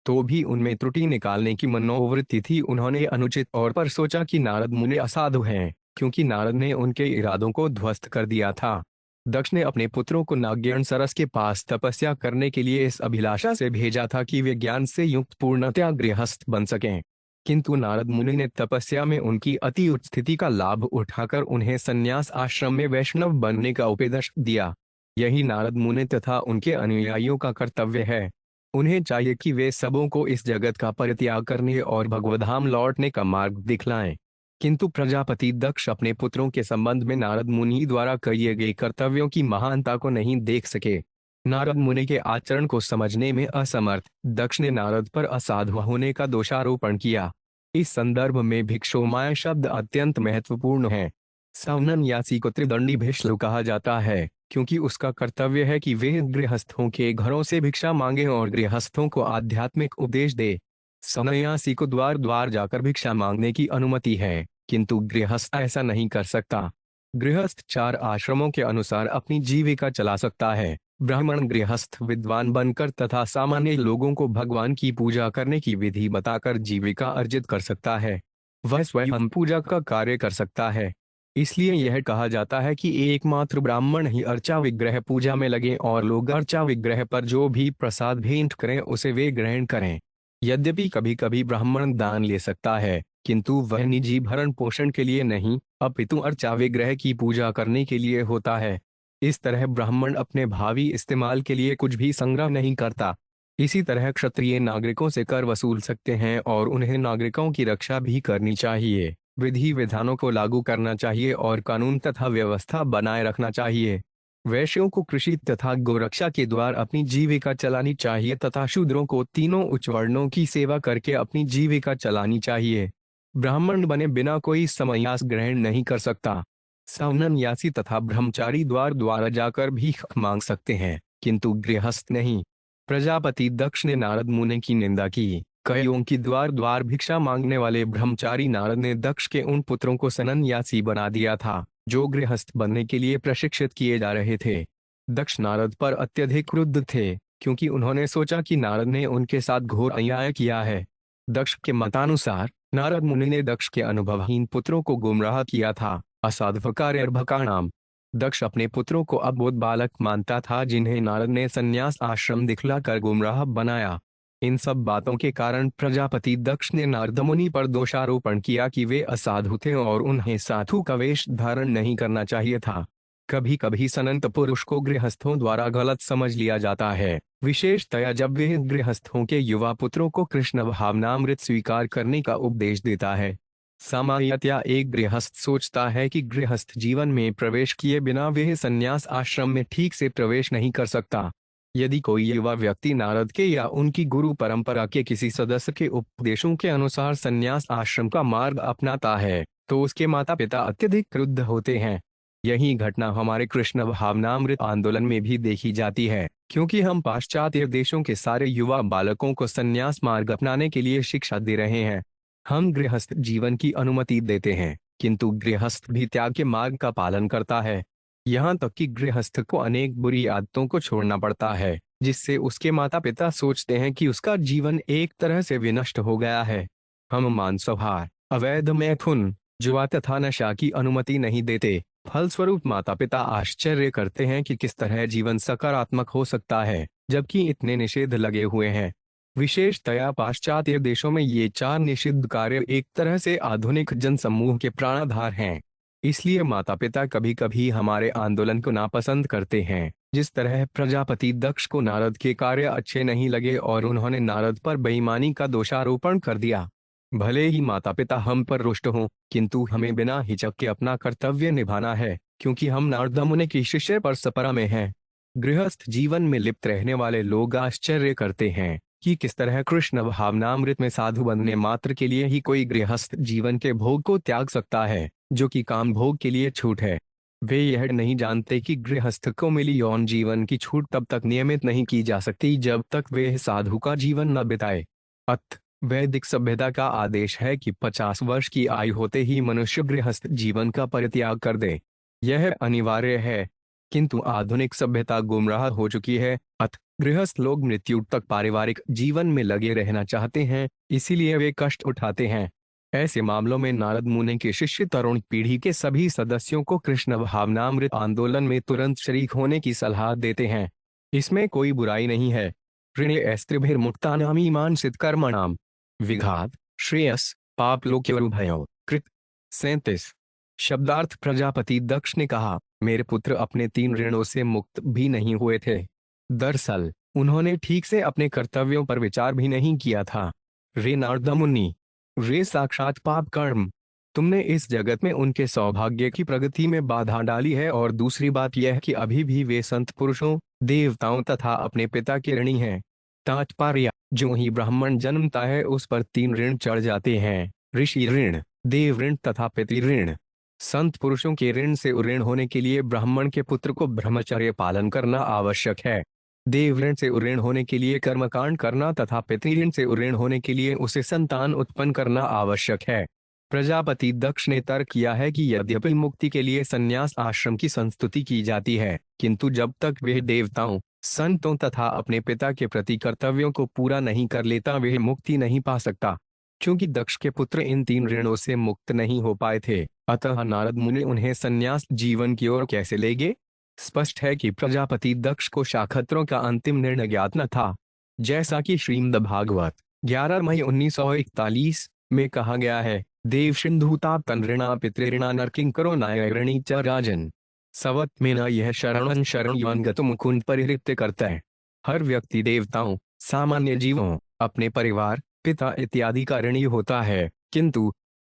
तो भी उनमें त्रुटि निकालने की मनोवृत्ति थी। उन्होंने अनुचित तौर पर सोचा कि नारद मुनि असाधु हैं, क्योंकि नारद ने उनके इरादों को ध्वस्त कर दिया था। दक्ष ने अपने पुत्रों को नाग्यण सरस के पास तपस्या करने के लिए इस अभिलाषा से भेजा था कि वे ज्ञान से युक्त पूर्णतया गृहस्थ बन सकें, किंतु नारद मुनि ने तपस्या में उनकी अति उच्च स्थिति का लाभ उठाकर उन्हें संन्यास आश्रम में वैष्णव बनने का उपदेश दिया। यही नारद मुनि तथा उनके अनुयायियों का कर्तव्य है। उन्हें चाहिए कि वे सबों को इस जगत का परित्याग करने और भगवद्धाम लौटने का मार्ग दिखलाएं। किंतु प्रजापति दक्ष अपने पुत्रों के संबंध में नारद मुनि द्वारा किए गए कर्तव्यों की महानता को नहीं देख सके। नारद मुनि के आचरण को समझने में असमर्थ दक्ष ने नारद पर असाधु होने का दोषारोपण किया। इस संदर्भ में भिक्षुमाय शब्द अत्यंत महत्वपूर्ण है। सन्यासी को त्रिदंडी भिक्षु कहा जाता है, क्योंकि उसका कर्तव्य है कि वे गृहस्थों के घरों से भिक्षा मांगे और गृहस्थों को आध्यात्मिक उपदेश दे। सन्यासी को द्वार द्वार जाकर भिक्षा मांगने की अनुमति है, किंतु गृहस्थ ऐसा नहीं कर सकता। गृहस्थ 4 आश्रमों के अनुसार अपनी जीविका चला सकता है। ब्राह्मण गृहस्थ विद्वान बनकर तथा सामान्य लोगों को भगवान की पूजा करने की विधि बताकर जीविका अर्जित कर सकता है। वह स्वयं पूजा का कार्य कर सकता है। इसलिए यह कहा जाता है कि एकमात्र ब्राह्मण ही अर्चा विग्रह पूजा में लगे और लोग अर्चा विग्रह पर जो भी प्रसाद भेंट करें उसे वे ग्रहण करें। यद्यपि कभी कभी ब्राह्मण दान ले सकता है, किंतु वह निजी भरण पोषण के लिए नहीं, अपितु अर्चा विग्रह की पूजा करने के लिए होता है। इस तरह ब्राह्मण अपने भावी इस्तेमाल के लिए कुछ भी संग्रह नहीं करता। इसी तरह क्षत्रिय नागरिकों से कर वसूल सकते हैं और उन्हें नागरिकों की रक्षा भी करनी चाहिए। विधि विधानों को लागू करना चाहिए और कानून तथा व्यवस्था बनाए रखना चाहिए। वैश्यों को कृषि तथा गोरक्षा के द्वारा अपनी जीविका चलानी चाहिए तथा शूद्रों को तीनों उच्च वर्णों की सेवा करके अपनी जीविका चलानी चाहिए। ब्राह्मण बने बिना कोई संन्यास ग्रहण नहीं कर सकता। सन्यासी तथा ब्रह्मचारी द्वार द्वार जाकर भीख मांग सकते हैं, किंतु गृहस्थ नहीं। प्रजापति दक्ष ने नारद मुनि की निंदा की। कईयों की द्वार द्वार भिक्षा मांगने वाले ब्रह्मचारी नारद ने दक्ष के उन पुत्रों को सन्यासी बना दिया था जो गृहस्थ बनने के लिए प्रशिक्षित किए जा रहे थे। दक्ष नारद पर अत्यधिक क्रुद्ध थे, क्योंकि उन्होंने सोचा कि नारद ने उनके साथ घोर अन्याय किया है। दक्ष के मतानुसार नारद मुनि ने दक्ष के अनुभवहीन पुत्रों को गुमराह किया था। असाध्वकार्यर्भकाणाम। दक्ष अपने पुत्रों को अबोध बालक मानता था, जिन्हें नारद ने संन्यास आश्रम दिखलाकर गुमराह बनाया। इन सब बातों के कारण प्रजापति दक्ष ने नारद मुनि पर दोषारोपण किया कि वे असाधु थे और उन्हें साधु का वेश धारण नहीं करना चाहिए था। कभी कभी सनंत पुरुष को गृहस्थों द्वारा गलत समझ लिया जाता है, विशेषतया जब वे गृहस्थों के युवा पुत्रों को कृष्ण भावनामृत स्वीकार करने का उपदेश देता है। सामान्यतया एक गृहस्थ सोचता है कि गृहस्थ जीवन में प्रवेश किए बिना वह संन्यास आश्रम में ठीक से प्रवेश नहीं कर सकता। यदि कोई युवा व्यक्ति नारद के या उनकी गुरु परंपरा के किसी सदस्य के उपदेशों के अनुसार संन्यास आश्रम का मार्ग अपनाता है, तो उसके माता पिता अत्यधिक क्रुद्ध होते हैं। यही घटना हमारे कृष्ण भावनामृत आंदोलन में भी देखी जाती है, क्योंकि हम पाश्चात्य देशों के सारे युवा बालकों को संन्यास मार्ग अपनाने के लिए शिक्षा दे रहे हैं। हम गृहस्थ जीवन की अनुमति देते हैं, किंतु गृहस्थ भी त्याग के मार्ग का पालन करता है। यहाँ तक कि गृहस्थ को अनेक बुरी आदतों को छोड़ना पड़ता है, जिससे उसके माता पिता सोचते हैं कि उसका जीवन एक तरह से विनष्ट हो गया है। हम मांसाहार, अवैध मैथुन, जुआ तथा नशा की अनुमति नहीं देते। फलस्वरूप माता पिता आश्चर्य करते हैं कि किस तरह जीवन सकारात्मक हो सकता है, जबकि इतने निषेध लगे हुए हैं। विशेषतया पाश्चात्य देशों में ये 4 निषिद्ध कार्य एक तरह से आधुनिक जनसमूह के प्राणाधार हैं। इसलिए माता पिता कभी कभी हमारे आंदोलन को नापसंद करते हैं। जिस तरह प्रजापति दक्ष को नारद के कार्य अच्छे नहीं लगे और उन्होंने नारद पर बेईमानी का दोषारोपण कर दिया। भले ही माता पिता हम पर रुष्ट हों, किंतु हमें बिना हिचक के अपना कर्तव्य निभाना है, क्योंकि हम नारद मुनि की शिष्य परस्परा में हैं। गृहस्थ जीवन में लिप्त रहने वाले लोग आश्चर्य करते हैं कि किस तरह कृष्ण भावनामृत में साधु बनने मात्र के लिए ही कोई गृहस्थ जीवन के भोग को त्याग सकता है, जो कि काम भोग के लिए छूट है। वे यह नहीं जानते कि गृहस्थ को मिली यौन जीवन की छूट तब तक नियमित नहीं की जा सकती जब तक वे साधु का जीवन न बिताए। अतः वैदिक सभ्यता का आदेश है कि 50 वर्ष की आयु होते ही मनुष्य गृहस्थ जीवन का परित्याग कर दे। यह अनिवार्य है। किंतु आधुनिक सभ्यता गुमराह हो चुकी है। अतः गृहस्थ लोग मृत्यु तक पारिवारिक जीवन में लगे रहना चाहते हैं, इसीलिए वे कष्ट उठाते हैं। ऐसे मामलों में नारद मुनि के शिष्य तरुण पीढ़ी के सभी सदस्यों को कृष्ण भावनामृत आंदोलन में तुरंत शरीक होने की सलाह देते हैं। इसमें कोई बुराई नहीं है। ऋणे स्त्रिभिर्मुक्तानाम ईमानसित कर्मणाम विघात श्रेयस पाप लोक्योरुभयो कृत। 37। शब्दार्थ प्रजापति दक्ष ने कहा, मेरे पुत्र अपने 3 ऋणों से मुक्त भी नहीं हुए थे। दरअसल उन्होंने ठीक से अपने कर्तव्यों पर विचार भी नहीं किया था। रे नारद मुनि, रे साक्षात पाप कर्म, तुमने इस जगत में उनके सौभाग्य की प्रगति में बाधा डाली है। और दूसरी बात यह कि अभी भी वे संत पुरुषों, देवताओं तथा अपने पिता के ऋणी हैं। तात्पर्य, जो ही ब्राह्मण जन्मता है उस पर 3 ऋण चढ़ जाते हैं, ऋषि ऋण, देव ऋण तथा पितृ ऋण। संत पुरुषों के ऋण से उऋण होने के लिए ब्राह्मण के पुत्र को ब्रह्मचर्य पालन करना आवश्यक है। देव ऋण से उऋण होने के लिए कर्मकांड करना तथा पितृ ऋण से उऋण होने के लिए उसे संतान उत्पन्न करना आवश्यक है। प्रजापति दक्ष ने तर्क किया है कि यद्यपि मुक्ति के लिए संन्यास आश्रम की संस्तुति की जाती है, किंतु जब तक वह देवताओं, संतों तथा अपने पिता के प्रति कर्तव्यों को पूरा नहीं कर लेता वह मुक्ति नहीं पा सकता। चूंकि दक्ष के पुत्र इन 3 ऋणों से मुक्त नहीं हो पाए थे, अतः नारद मुनि उन्हें संन्यास जीवन की ओर कैसे ले गए? स्पष्ट है कि प्रजापति दक्ष को शाखत्रों का अंतिम निर्णय ज्ञात न था। जैसा कि श्रीमद् भागवत 11 मई 1941 में कहा गया है, देव सिंधुता तनऋणा पितृऋणा नरकिंकरो नायऋणी च राजन सवत में न यह शरणं शरण गत मुकुंद परिहृत्य करता है। हर व्यक्ति देवताओं, सामान्य जीवों, अपने परिवार, पिता इत्यादि का ऋणी होता है, किंतु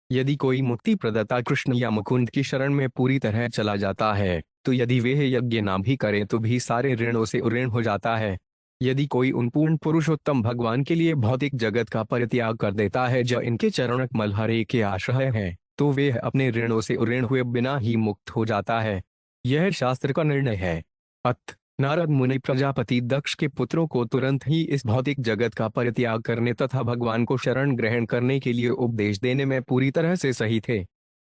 यदि कोई मुक्ति प्रदाता कृष्ण या मुकुंद की शरण में पूरी तरह चला जाता है, तो यदि वे यज्ञ ना भी करे तो भी सारे ऋणों से उऋण हो जाता है। यदि कोई उन पूर्ण पुरुषोत्तम भगवान के लिए भौतिक जगत का परित्याग कर देता है जो इनके चरण कमल हरे के आश्रय है, तो वे अपने ऋणों से उऋण हुए बिना ही मुक्त हो जाता है। यह शास्त्र का निर्णय है। अतः नारद मुनि प्रजापति दक्ष के पुत्रों को तुरंत ही इस भौतिक जगत का परित्याग करने तथा भगवान को शरण ग्रहण करने के लिए उपदेश देने में पूरी तरह से सही थे।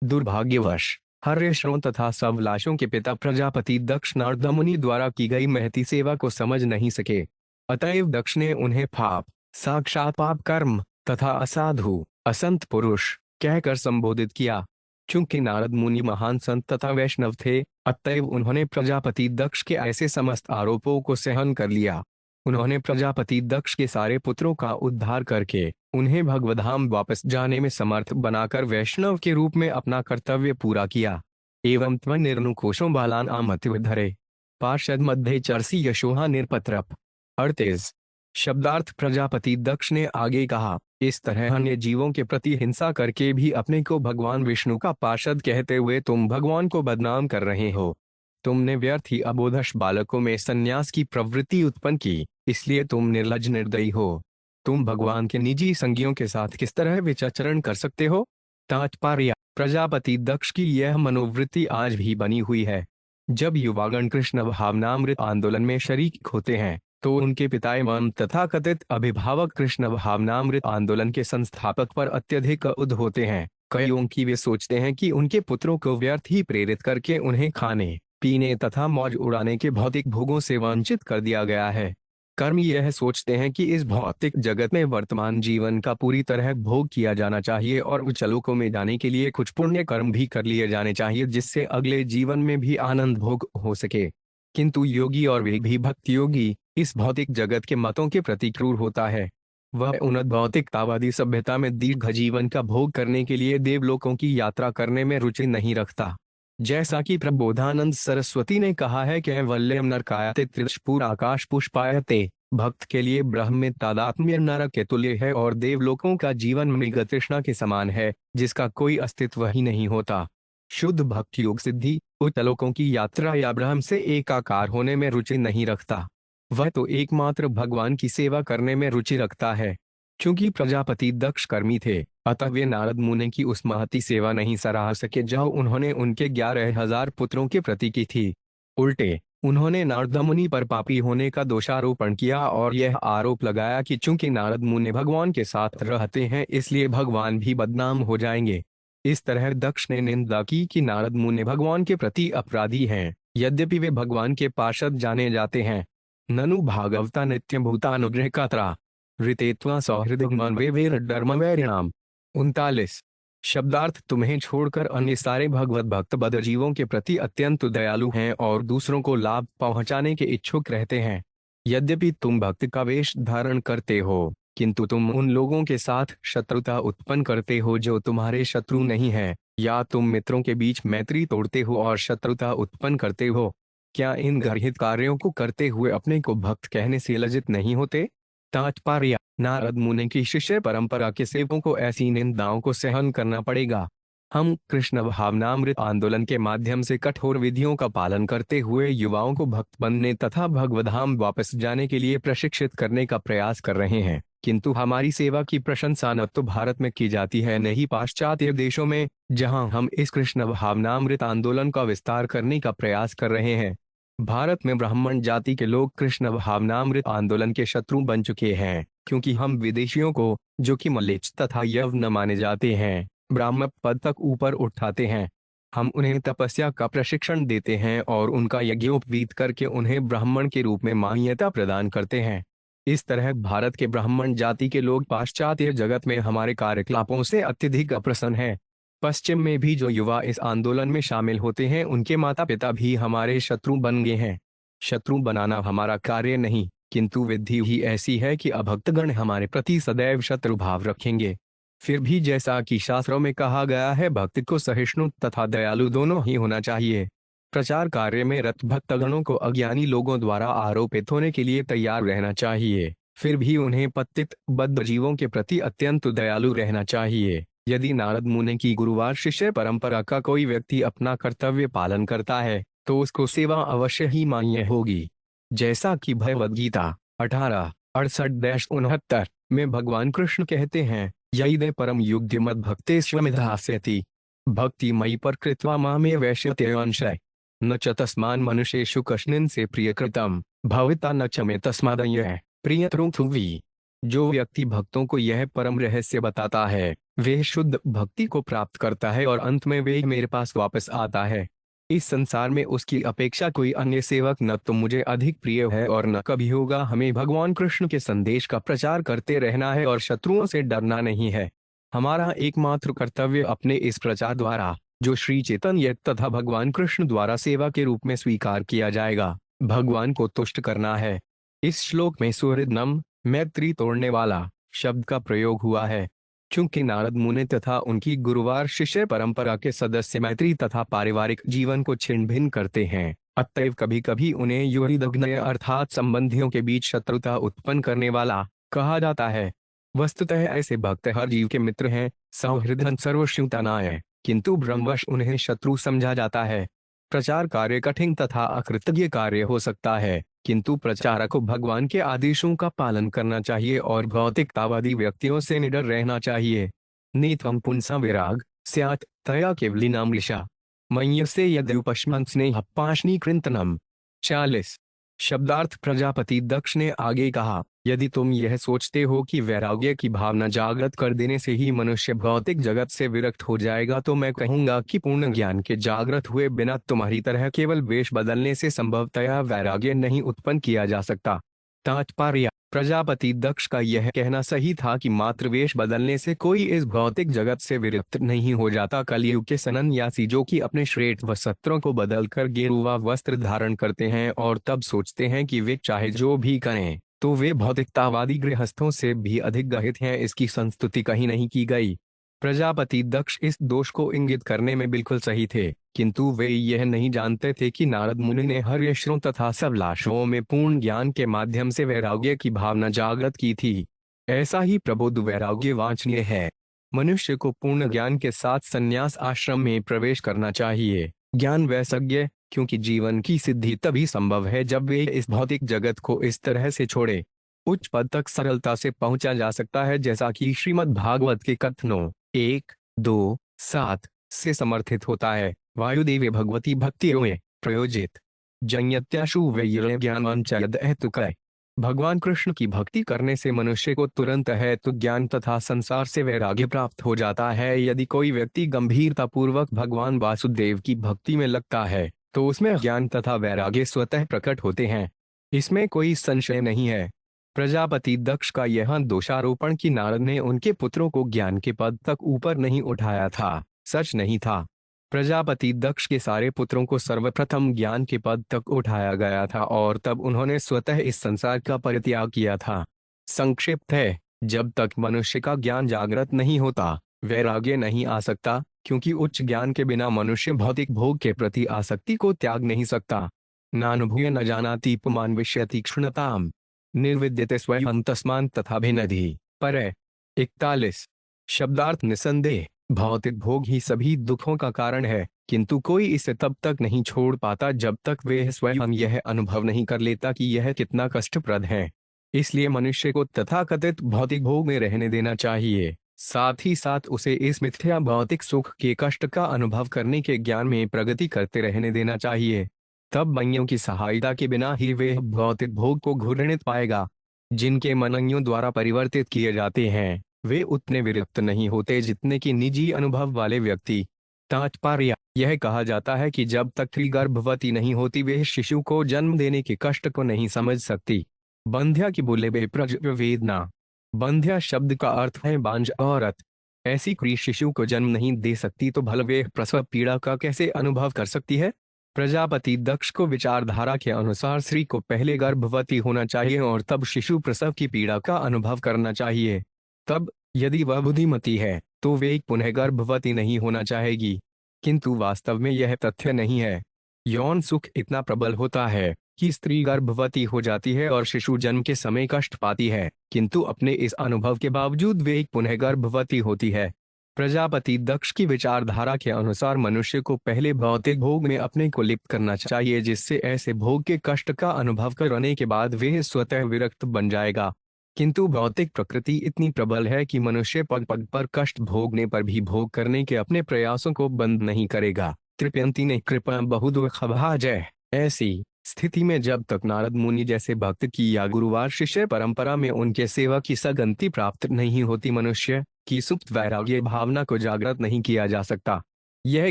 दुर्भाग्यवश हर्षों तथा सवलाशों के पिता प्रजापति दक्ष नारद मुनि द्वारा की गई महती सेवा को समझ नहीं सके। अतएव दक्ष ने उन्हें पाप, साक्षात पाप कर्म तथा असाधु, असंत पुरुष कहकर संबोधित किया। चूंकि नारद मुनि महान संत तथा वैष्णव थे, अतएव उन्होंने प्रजापति दक्ष के ऐसे समस्त आरोपों को सहन कर लिया। उन्होंने प्रजापति दक्ष के सारे पुत्रों का उद्धार करके उन्हें भगवधाम वापस जाने में समर्थ बनाकर वैष्णव के रूप में अपना कर्तव्य पूरा किया। एवं त्व निर्नुकोशों बालान आमतिधरे पार्षद मध्य चरसी यशोहा निरपत्रप। 38। शब्दार्थ प्रजापति दक्ष ने आगे कहा, इस तरह अन्य जीवों के प्रति हिंसा करके भी अपने को भगवान विष्णु का पार्षद कहते हुए तुम भगवान को बदनाम कर रहे हो। तुमने व्यर्थ ही अबोधश बालकों में संन्यास की प्रवृत्ति उत्पन्न की, इसलिए तुम निर्लज निर्दयी हो। तुम भगवान के निजी संगियों के साथ किस तरह विचरण कर सकते हो? तात्पर्य, प्रजापति दक्ष की यह मनोवृत्ति आज भी बनी हुई है। जब युवागण कृष्ण भावनामृत आंदोलन में शरीक होते हैं, तो उनके पिता एवं तथा कथित अभिभावक कृष्ण भावनामृत आंदोलन के संस्थापक पर अत्यधिक उद होते हैं। कईयों की वे सोचते हैं कि उनके पुत्रों को व्यर्थ ही प्रेरित करके उन्हें खाने, पीने तथा मौज उड़ाने के भौतिक भोगों से वंचित कर दिया गया है। कर्म यह सोचते हैं कि इस भौतिक जगत में वर्तमान जीवन का पूरी तरह भोग किया जाना चाहिए और उच्च लोकों में जाने के लिए कुछ पुण्य कर्म भी कर लिए जाने चाहिए, जिससे अगले जीवन में भी आनंद भोग हो सके। किंतु योगी और वे भी भक्ति योगी इस भौतिक जगत के मतों के प्रति क्रूर होता है। वह उन्नत भौतिकतावादी सभ्यता में दीर्घ जीवन का भोग करने के लिए देवलोकों की यात्रा करने में रुचि नहीं रखता। जैसा कि प्रबोधानंद सरस्वती ने कहा है, कैवल्यम नरकायते त्रिशपूर आकाश पुष्पायते, भक्त के लिए ब्रह्म में तादात्म्य नरक के तुल्य है और देवलोकों का जीवन मृग तृष्णा के समान है, जिसका कोई अस्तित्व ही नहीं होता। शुद्ध भक्ति योग सिद्धि उच्च लोकों की यात्रा या ब्रह्म से एकाकार होने में रुचि नहीं रखता। वह तो एकमात्र भगवान की सेवा करने में रुचि रखता है। चूंकि प्रजापति दक्ष कर्मी थे, अतः वे नारद मुनि की उस महती सेवा नहीं सराह सके जो उन्होंने उनके 11,000 पुत्रों के प्रति की थी। उल्टे उन्होंने नारद मुनि पर पापी होने का दोषारोपण किया और यह आरोप लगाया कि चूंकि नारद मुनि भगवान के साथ रहते हैं, इसलिए भगवान भी बदनाम हो जाएंगे। इस तरह दक्ष ने निंदा की कि नारद मुनि भगवान के प्रति अपराधी हैं। यद्यपि वे भगवान के पार्षद जाने जाते हैं। ननु भागवता नित्य भूतानुग्रह कात्रा ऋतेत्वा सौहृदमान वे वे धर्म वैरिणाम। 39। शब्दार्थ तुम्हें छोड़कर अन्य सारे भगवत भक्त बद्ध जीवों के प्रति अत्यंत दयालु हैं और दूसरों को लाभ पहुंचाने के इच्छुक रहते हैं। यद्यपि तुम भक्त का वेश धारण करते हो, किंतु तुम उन लोगों के साथ शत्रुता उत्पन्न करते हो जो तुम्हारे शत्रु नहीं है, या तुम मित्रों के बीच मैत्री तोड़ते हो और शत्रुता उत्पन्न करते हो। क्या इन गर्हित कार्यों को करते हुए अपने को भक्त कहने से लज्जित नहीं होते? तात्पर्य: नारद मुनि की शिष्य परंपरा के सेवकों को ऐसी निंदाओं को सहन करना पड़ेगा। हम कृष्ण भावनामृत आंदोलन के माध्यम से कठोर विधियों का पालन करते हुए युवाओं को भक्त बनने तथा भगवद्धाम वापस जाने के लिए प्रशिक्षित करने का प्रयास कर रहे हैं, किंतु हमारी सेवा की प्रशंसा न तो भारत में की जाती है न ही पाश्चात्य देशों में, जहां हम इस कृष्ण भावनामृत आंदोलन का विस्तार करने का प्रयास कर रहे हैं। भारत में ब्राह्मण जाति के लोग कृष्ण भावनामृत आंदोलन के शत्रु बन चुके हैं, क्योंकि हम विदेशियों को, जो कि म्लेच्छ तथा यवन माने जाते हैं, ब्राह्मण पद तक ऊपर उठाते हैं। हम उन्हें तपस्या का प्रशिक्षण देते हैं और उनका यज्ञोपवीत करके उन्हें ब्राह्मण के रूप में मान्यता प्रदान करते हैं। इस तरह भारत के ब्राह्मण जाति के लोग पाश्चात्य जगत में हमारे कार्यकलापों से अत्यधिक अप्रसन्न हैं। पश्चिम में भी जो युवा इस आंदोलन में शामिल होते हैं, उनके माता पिता भी हमारे शत्रु बन गए हैं। शत्रु बनाना हमारा कार्य नहीं, किंतु विधि ही ऐसी है कि अभक्तगण हमारे प्रति सदैव शत्रु भाव रखेंगे। फिर भी जैसा कि शास्त्रों में कहा गया है, भक्त को सहिष्णु तथा दयालु दोनों ही होना चाहिए। प्रचार कार्य में रत भक्तगणों को अज्ञानी लोगों द्वारा आरोपित होने के लिए तैयार रहना चाहिए, फिर भी उन्हें पतित बद्ध जीवों के प्रति अत्यंत दयालु रहना चाहिए। यदि नारद मुनि की गुरुवार शिष्य परंपरा का कोई व्यक्ति अपना कर्तव्य पालन करता है, तो उसको सेवा अवश्य ही मान्य होगी। जैसा कि भगवद गीता 18:68-69 में भगवान कृष्ण कहते हैं, यदि परम युग्य मद भक्ते स्वमिधास्यति भक्ति मयि पर कृत्वा मामे वैश्यते अंशय न च तस्मान मनुष्येषु कश्चिन से प्रियकृतम भविता न च मे तस्मादन्यः प्रियतरुथुवी। जो व्यक्ति भक्तों को यह परम रहस्य बताता है, वे शुद्ध भक्ति को प्राप्त करता है और अंत में वे मेरे पास वापस आता है। इस संसार में उसकी अपेक्षा कोई अन्य सेवक न तो मुझे अधिक प्रिय है और न कभी होगा। हमें भगवान कृष्ण के संदेश का प्रचार करते रहना है और शत्रुओं से डरना नहीं है। हमारा एकमात्र कर्तव्य अपने इस प्रचार द्वारा, जो श्री चैतन्य तथा भगवान कृष्ण द्वारा सेवा के रूप में स्वीकार किया जाएगा, भगवान को तुष्ट करना है। इस श्लोक में सुहृदनम, मैत्री तोड़ने वाला शब्द का प्रयोग हुआ है। चूंकि नारद मुनि तथा उनकी गुरुवार शिष्य परंपरा के सदस्य मैत्री तथा पारिवारिक जीवन को छिन्न भिन्न करते हैं, अतएव कभी कभी उन्हें युहृदग्नय अर्थात संबंधियों के बीच शत्रुता उत्पन्न करने वाला कहा जाता है। वस्तुतः ऐसे भक्त हर जीव के मित्र हैं, सौहृदन सर्वश्रुतनाय, किंतु भ्रमवश उन्हें शत्रु समझा जाता है। प्रचार कार्य कठिन तथा अकृतज्ञ कार्य हो सकता है, किंतु प्रचारक को भगवान के आदेशों का पालन करना चाहिए और भौतिकतावादी व्यक्तियों से निडर रहना चाहिए। नीत्वं पुंसा विराग स्यात् तया केवलिनाम लिशा मय्यसे यद्युपश्मन् स्नेह पाशनीकृन्तनम। 40। शब्दार्थ प्रजापति दक्ष ने आगे कहा, यदि तुम यह सोचते हो कि वैराग्य की भावना जागृत कर देने से ही मनुष्य भौतिक जगत से विरक्त हो जाएगा, तो मैं कहूंगा कि पूर्ण ज्ञान के जागृत हुए बिना तुम्हारी तरह केवल वेश बदलने से संभवतया वैराग्य नहीं उत्पन्न किया जा सकता। तात्पर्य: प्रजापति दक्ष का यह कहना सही था कि मात्र वेश बदलने से कोई इस भौतिक जगत से विरक्त नहीं हो जाता। कलयुग के सन्यासी जो कि अपने श्वेत वस्त्रों को बदलकर गेरुआ वस्त्र धारण करते हैं और तब सोचते हैं कि वे चाहे जो भी करें, तो वे भौतिकतावादी गृहस्थों से भी अधिक गहित हैं, इसकी संस्तुति कहीं नहीं की गई। प्रजापति दक्ष इस दोष को इंगित करने में बिल्कुल सही थे, किंतु वे यह नहीं जानते थे कि नारद मुनि ने हर्यश्रों तथा सभिलाषों में पूर्ण ज्ञान के माध्यम से वैराग्य की भावना जागृत की थी। ऐसा ही प्रबुद्ध वैराग्य वांछनीय है। मनुष्य को पूर्ण ज्ञान के साथ संन्यास आश्रम में प्रवेश करना चाहिए। ज्ञान वैराग्य, क्योंकि जीवन की सिद्धि तभी संभव है जब वे इस भौतिक जगत को इस तरह से छोड़े। उच्च पद तक सरलता से पहुंचा जा सकता है, जैसा कि श्रीमद् भागवत के कथनों 1, 2, 7 से समर्थित होता है। वायुदेवे भगवती भक्तियों प्रयोजित जन्यत्याशु वैर्य ज्ञानवंचयद हेतुकय। भगवान कृष्ण की भक्ति करने से मनुष्य को तुरंत हेतु ज्ञान तथा संसार से वैराग्य प्राप्त हो जाता है। यदि कोई व्यक्ति गंभीरता पूर्वक भगवान वासुदेव की भक्ति में लगता है, तो उसमें ज्ञान तथा वैराग्य स्वतः प्रकट होते हैं। इसमें कोई संशय नहीं है। प्रजापति दक्ष का यह दोषारोपण कि नारद ने उनके पुत्रों को ज्ञान के पद तक ऊपर नहीं उठाया था, सच नहीं था। प्रजापति दक्ष के सारे पुत्रों को सर्वप्रथम ज्ञान के पद तक उठाया गया था और तब उन्होंने स्वतः इस संसार का परित्याग किया था। संक्षिप्त है, जब तक मनुष्य का ज्ञान जागृत नहीं होता, वैराग्य नहीं आ सकता, क्योंकि उच्च ज्ञान के बिना मनुष्य भौतिक भोग के प्रति आसक्ति को त्याग नहीं सकता। नानुभूय न जानाति पुमान विष्यति क्षुणताम, निर्विद्यते स्वयं तस्मान तथा भिन्नधि पर। 41। शब्दार्थ निसंदेह, भौतिक भोग ही सभी दुखों का कारण है, किंतु कोई इसे तब तक नहीं छोड़ पाता जब तक वह स्वयं यह अनुभव नहीं कर लेता कि यह कितना कष्टप्रद है। इसलिए मनुष्य को तथाकथित भौतिक भोग में रहने देना चाहिए, साथ ही साथ उसे इस मिथ्या भौतिक सुख के कष्ट का अनुभव करने के ज्ञान में प्रगति करते रहने देना चाहिए। तब मनइयों की सहायता के बिना ही वह भौतिक भोग को घूर्णित पाएगा। जिनके मनइयों द्वारा परिवर्तित किए जाते हैं, वे उतने विरक्त नहीं होते जितने कि निजी अनुभव वाले व्यक्ति। तात्पर्य यह कहा जाता है कि जब तक स्त्री गर्भवती नहीं होती वह शिशु को जन्म देने के कष्ट को नहीं समझ सकती। बंध्या की बोले बे प्रज वेदना। बंध्या शब्द का अर्थ है बांझ औरत। ऐसी स्त्री शिशु को जन्म नहीं दे सकती तो भला वह प्रसव पीड़ा का कैसे अनुभव कर सकती है। प्रजापति दक्ष को विचारधारा के अनुसार स्त्री को पहले गर्भवती होना चाहिए और तब शिशु प्रसव की पीड़ा का अनुभव करना चाहिए। तब यदि वह बुद्धिमती है तो वे पुनः गर्भवती नहीं होना चाहेगी, किंतु वास्तव में यह तथ्य नहीं है। यौन सुख इतना प्रबल होता है कि स्त्री गर्भवती हो जाती है और शिशु जन्म के समय कष्ट पाती है, किंतु अपने इस अनुभव के बावजूद वे पुनः गर्भवती होती है। प्रजापति दक्ष की विचारधारा के अनुसार मनुष्य को पहले भौतिक भोग में अपने को लिप्त करना चाहिए, जिससे ऐसे भोग के कष्ट का अनुभव करने के बाद वह स्वतः विरक्त बन जाएगा। किंतु भौतिक प्रकृति इतनी प्रबल है कि मनुष्य पग पग पर कष्ट भोगने पर भी भोग करने के अपने प्रयासों को बंद नहीं करेगा। तृप्यंती ने कृपा बहुदुख भाजय। ऐसी स्थिति में जब तक नारद मुनि जैसे भक्त की या गुरुवार शिष्य परंपरा में उनके सेवा की सगंति प्राप्त नहीं होती, मनुष्य की सुप्त वैराग्य भावना को जागृत नहीं किया जा सकता। यह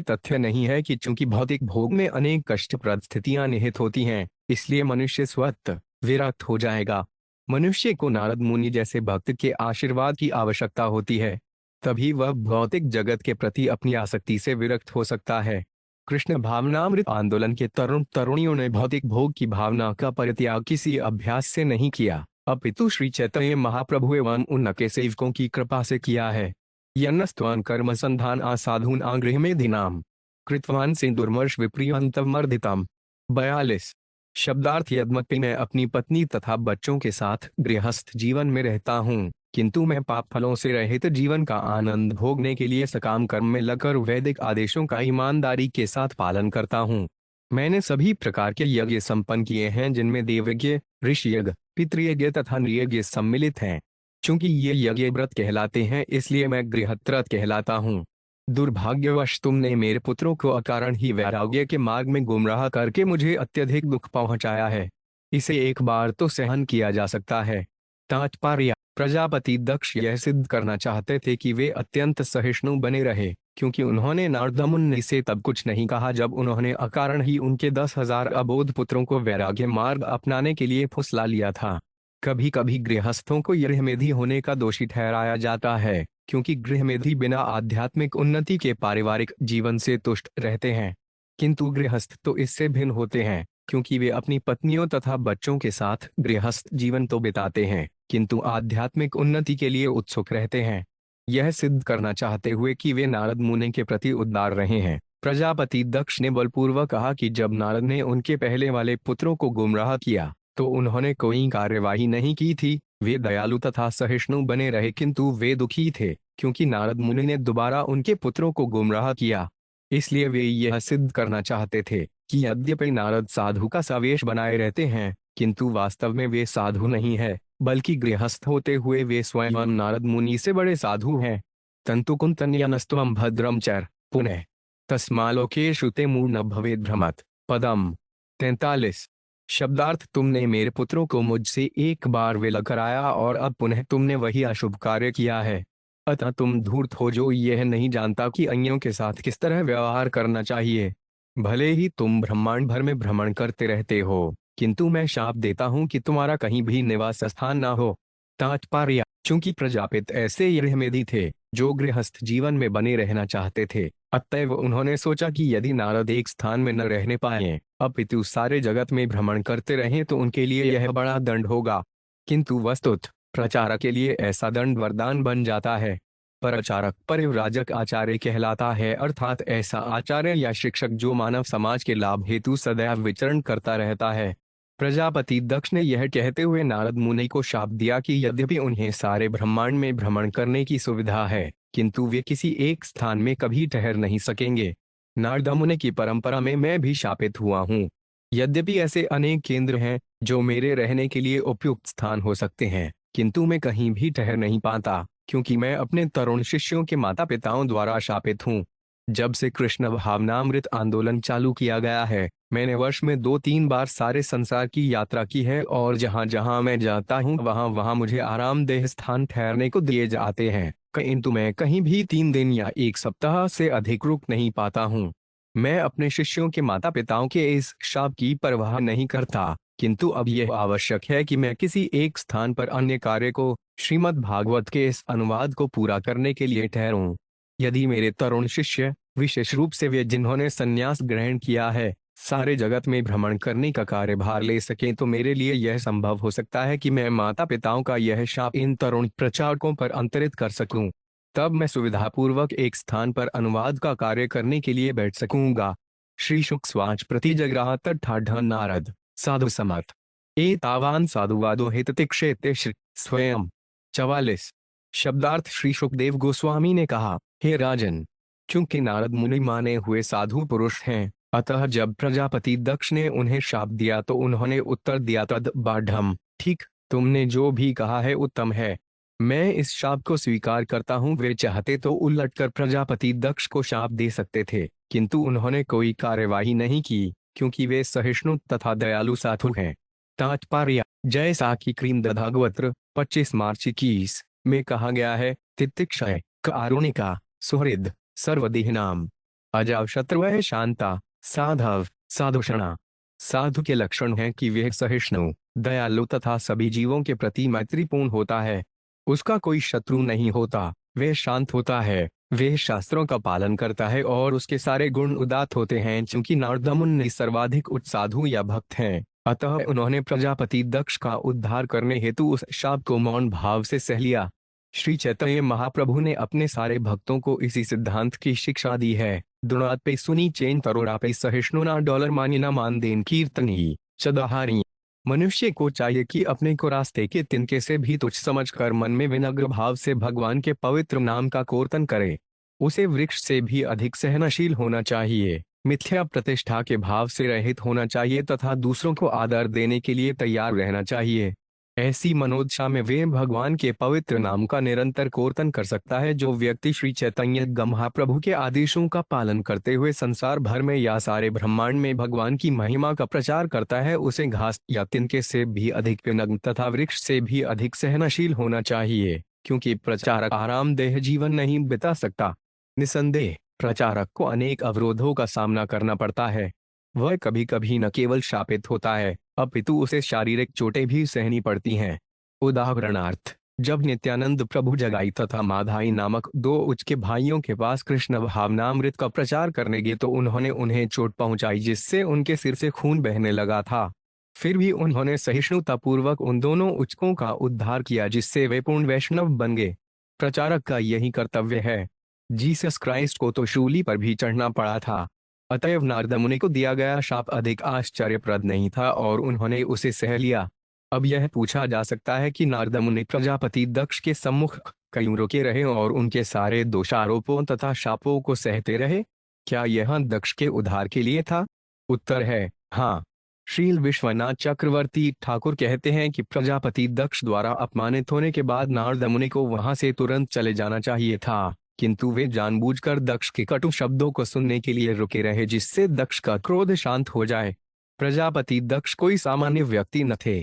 तथ्य नहीं है कि चूंकि भौतिक भोग में अनेक कष्टप्रद स्थितियां निहित होती हैं, इसलिए मनुष्य स्वतः विरक्त हो जाएगा। मनुष्य को नारद मुनि जैसे भक्त के आशीर्वाद की आवश्यकता होती है, तभी वह भौतिक जगत के प्रति अपनी आसक्ति से विरक्त हो सकता है। कृष्ण भावनामृत आंदोलन के तरुण तरुणियों ने भौतिक भोग की भावना का परित्याग किसी अभ्यास से नहीं किया, अपितु श्री चैतन्य महाप्रभु एवं उनके सेवकों की कृपा से किया है। यन्नस्त्वान् कर्म संधान आसाधून आगृह में दिनाम कृतवान से दुर्मर्ष विप्रियंतमर्दितम। 42। शब्दार्थ यद्यपि मैं अपनी पत्नी तथा बच्चों के साथ गृहस्थ जीवन में रहता हूँ, किंतु मैं पाप फलों से रहित जीवन का आनंद भोगने के लिए सकाम कर्म में लगकर वैदिक आदेशों का ईमानदारी के साथ पालन करता हूँ। मैंने सभी प्रकार के यज्ञ संपन्न किए हैं, जिनमें देवयज्ञ, ऋषि यज्ञ, पितृयज्ञ तथा नृयज्ञ सम्मिलित हैं। चूंकि ये यज्ञ व्रत कहलाते हैं, इसलिए मैं गृहस्थ कहलाता हूँ। दुर्भाग्यवश तुमने मेरे पुत्रों को अकारण ही वैराग्य के मार्ग में गुमराह करके मुझे अत्यधिक दुख पहुंचाया है। इसे एक बार तो सहन किया जा सकता है। तात्पर्य प्रजापति दक्ष यह सिद्ध करना चाहते थे कि वे अत्यंत सहिष्णु बने रहे, क्योंकि उन्होंने नारद मुनि से तब कुछ नहीं कहा जब उन्होंने अकारण ही उनके 10,000 अबोध पुत्रों को वैराग्य मार्ग अपनाने के लिए फुसला लिया था। कभी कभी गृहस्थों को गृहमेधी होने का दोषी ठहराया जाता है, क्योंकि गृहमेधी बिना आध्यात्मिक उन्नति के पारिवारिक जीवन से तुष्ट रहते हैं, किंतु गृहस्थ तो इससे भिन्न होते हैं, क्योंकि वे अपनी पत्नियों तथा बच्चों के साथ गृहस्थ जीवन तो बिताते हैं, किंतु आध्यात्मिक उन्नति के लिए उत्सुक रहते हैं। यह सिद्ध करना चाहते हुए कि वे नारद मुनि के प्रति उदार रहे हैं, प्रजापति दक्ष ने बलपूर्वक कहा कि जब नारद ने उनके पहले वाले पुत्रों को गुमराह किया तो उन्होंने कोई कार्यवाही नहीं की थी। वे दयालु तथा सहिष्णु बने रहे, किंतु वे दुखी थे क्योंकि नारद मुनि ने दोबारा उनके पुत्रों को गुमराह किया। इसलिए वे यह सिद्ध करना चाहते थे कि यद्यपि नारद साधु का सावेश बनाए रहते हैं, किंतु वास्तव में वे साधु नहीं है, बल्कि गृहस्थ होते हुए वे स्वयं नारद मुनि से बड़े साधु हैं। तंतुकुंतन्यनस्त्वं भद्रम चर पुनः तस्मालोकेषु ते मूढ़ भवेद् भ्रमत् पदम। 43। शब्दार्थ तुमने मेरे पुत्रों को मुझसे एक बार विलग कराया और अब पुनः तुमने वही अशुभ कार्य किया है। अतः तुम धूर्त हो जो यह नहीं जानता कि अन्यों के साथ किस तरह व्यवहार करना चाहिए। भले ही तुम ब्रह्मांड भर में भ्रमण करते रहते हो, किंतु मैं शाप देता हूँ कि तुम्हारा कहीं भी निवास स्थान ना हो। तात्पर्य: चूंकि प्रजापित ऐसे यह थे जो गृहस्थ जीवन में बने रहना चाहते थे, अतएव उन्होंने सोचा कि यदि नारद एक स्थान में न रहने पाए अपितु सारे जगत में भ्रमण करते रहें तो उनके लिए यह बड़ा दंड होगा। किंतु वस्तुतः प्रचारक के लिए ऐसा दंड वरदान बन जाता है। प्रचारक परिव्राजक आचार्य कहलाता है, अर्थात ऐसा आचार्य या शिक्षक जो मानव समाज के लाभ हेतु सदैव विचरण करता रहता है। प्रजापति दक्ष ने यह कहते हुए नारद मुनि को शाप दिया कि यद्यपि उन्हें सारे ब्रह्मांड में भ्रमण करने की सुविधा है, किंतु वे किसी एक स्थान में कभी ठहर नहीं सकेंगे। नारद मुनि की परंपरा में मैं भी शापित हुआ हूँ। यद्यपि ऐसे अनेक केंद्र हैं जो मेरे रहने के लिए उपयुक्त स्थान हो सकते हैं, किंतु मैं कहीं भी ठहर नहीं पाता, क्योंकि मैं अपने तरुण शिष्यों के माता पिताओं द्वारा शापित हूँ। जब से कृष्ण भावनामृत आंदोलन चालू किया गया है, मैंने वर्ष में 2-3 बार सारे संसार की यात्रा की है और जहाँ जहाँ मैं जाता हूँ वहाँ वहाँ मुझे आरामदेह स्थान ठहरने को दिए जाते हैं, किंतु मैं कहीं भी 3 दिन या 1 सप्ताह से अधिक रुक नहीं पाता हूँ। मैं अपने शिष्यों के माता पिताओं के इस शाप की परवाह नहीं करता, किंतु अब यह आवश्यक है कि मैं किसी एक स्थान पर अन्य कार्य को, श्रीमद् भागवत के इस अनुवाद को पूरा करने के लिए ठहरूं। यदि मेरे तरुण शिष्य, विशेष रूप से वे जिन्होंने संन्यास ग्रहण किया है, सारे जगत में भ्रमण करने का कार्यभार ले सकें तो मेरे लिए यह संभव हो सकता है कि मैं माता पिताओं का यह शाप इन तरुण प्रचारकों पर अंतरित कर सकूं। तब मैं सुविधापूर्वक एक स्थान पर अनुवाद का कार्य करने के लिए बैठ सकूंगा। श्री शुक स्वाच प्रति जगराहत ठाढ़ नारद साधु समर्थ एतावान साधुवादो हिततिक्षेते श्री स्वयं। 44। शब्दार्थ श्री सुखदेव गोस्वामी ने कहा, हे राजन, चूंकि नारद मुनि माने हुए साधु पुरुष हैं, अतः जब प्रजापति दक्ष ने उन्हें शाप दिया तो उन्होंने उत्तर दिया, तद बाढ़म, ठीक, तुमने जो भी कहा है उत्तम है, मैं इस शाप को स्वीकार करता हूँ। वे चाहते तो उलटकर प्रजापति दक्ष को शाप दे सकते थे, किंतु उन्होंने कोई कार्यवाही नहीं की, क्योंकि वे सहिष्णु तथा दयालु साधु हैं। तात्पर्य: जैसा कि क्रीम दधागवत्र 25 मार्च 21 में कहा गया है, तितिक्षय कारुणिका सुहृद सर्वदेहिनाम अजावशत्रवः शांता साधव साधुषणा। साधु के लक्षण है कि वह सहिष्णु, दयालु तथा सभी जीवों के प्रति मैत्रीपूर्ण होता है। उसका कोई शत्रु नहीं होता, वह शांत होता है, वह शास्त्रों का पालन करता है और उसके सारे गुण उदात्त होते हैं। चूंकि नारद मुनि सर्वाधिक उच्च साधु या भक्त हैं, अतः उन्होंने प्रजापति दक्ष का उद्धार करने हेतु उस शाप को मौन भाव से सह लिया। श्री चैतन्य महाप्रभु ने अपने सारे भक्तों को इसी सिद्धांत की शिक्षा दी है। दुणात पे सुनी चेन तरोड़ा पे सहिष्णुना डॉलर मानिना मान देन कीर्तनी सदाहारी। मनुष्य को चाहिए कि अपने को रास्ते के तिनके से भी तुच्छ समझकर मन में विनम्र भाव से भगवान के पवित्र नाम का कीर्तन करे। उसे वृक्ष से भी अधिक सहनशील होना चाहिए, मिथ्या प्रतिष्ठा के भाव से रहित होना चाहिए तथा दूसरों को आदर देने के लिए तैयार रहना चाहिए। ऐसी मनोदशा में वे भगवान के पवित्र नाम का निरंतर कीर्तन कर सकता है। जो व्यक्ति श्री चैतन्य महाप्रभु के आदेशों का पालन करते हुए संसार भर में या सारे ब्रह्मांड में भगवान की महिमा का प्रचार करता है, उसे घास या तिनके से भी अधिक विनम्र तथा वृक्ष से भी अधिक सहनशील होना चाहिए, क्योंकि प्रचारक आरामदेह जीवन नहीं बिता सकता। निसंदेह प्रचारक को अनेक अवरोधों का सामना करना पड़ता है। वह कभी कभी न केवल शापित होता है, अपितु उसे शारीरिक चोटें भी सहनी पड़ती हैं। उदाहरणार्थ, जब नित्यानंद प्रभु जगाई तथा माधाई नामक 2 उचके भाइयों के पास कृष्ण भावनामृत का प्रचार करने गए तो उन्होंने उन्हें चोट पहुंचाई, जिससे उनके सिर से खून बहने लगा था। फिर भी उन्होंने सहिष्णुतापूर्वक उन दोनों उचकों का उद्धार किया, जिससे वे पूर्ण वैष्णव बन गए। प्रचारक का यही कर्तव्य है। जीसस क्राइस्ट को तो शूली पर भी चढ़ना पड़ा था, अतएव नारद मुनि को दिया गया शाप अधिक आश्चर्यप्रद नहीं था और उन्होंने उसे सह लिया। अब यह पूछा जा सकता है कि नारद मुनि प्रजापति दक्ष के सम्मुख क्यों रुके रहे और उनके सारे दोषारोपों तथा शापों को सहते रहे? क्या यह दक्ष के उद्धार के लिए था? उत्तर है हाँ। श्रील विश्वनाथ चक्रवर्ती ठाकुर कहते हैं कि प्रजापति दक्ष द्वारा अपमानित होने के बाद नारद मुनि को वहां से तुरंत चले जाना चाहिए था, किंतु वे जानबूझकर दक्ष के कटु शब्दों को सुनने के लिए रुके रहे, जिससे दक्ष का क्रोध शांत हो जाए। प्रजापति दक्ष कोई सामान्य व्यक्ति न थे।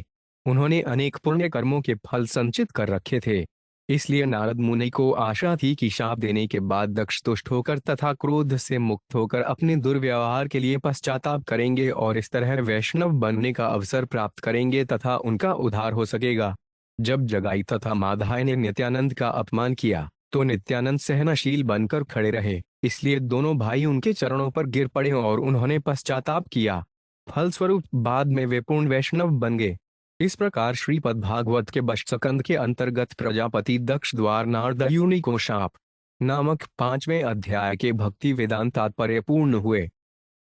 उन्होंने अनेक पुण्य कर्मों के फल संचित कर रखे थे। इसलिए नारद मुनि को आशा थी कि शाप देने के बाद दक्ष तुष्ट होकर तथा क्रोध से मुक्त होकर अपने दुर्व्यवहार के लिए पश्चाताप करेंगे और इस तरह वैष्णव बनने का अवसर प्राप्त करेंगे तथा उनका उद्धार हो सकेगा। जब जगाई तथा माधाई ने नित्यानंद का अपमान किया तो नित्यानंद सहनशील बनकर खड़े रहे, इसलिए दोनों भाई उनके चरणों पर गिर पड़े और उन्होंने पश्चाताप किया। फलस्वरूप बाद में वे पूर्ण वैष्णव बन गए। इस प्रकार श्रीपद भागवत के बशस्कंद के अंतर्गत प्रजापति दक्ष द्वार नारद मुनि को शाप नामक 5वें अध्याय के भक्ति वेदांत तात्पर्य पूर्ण हुए।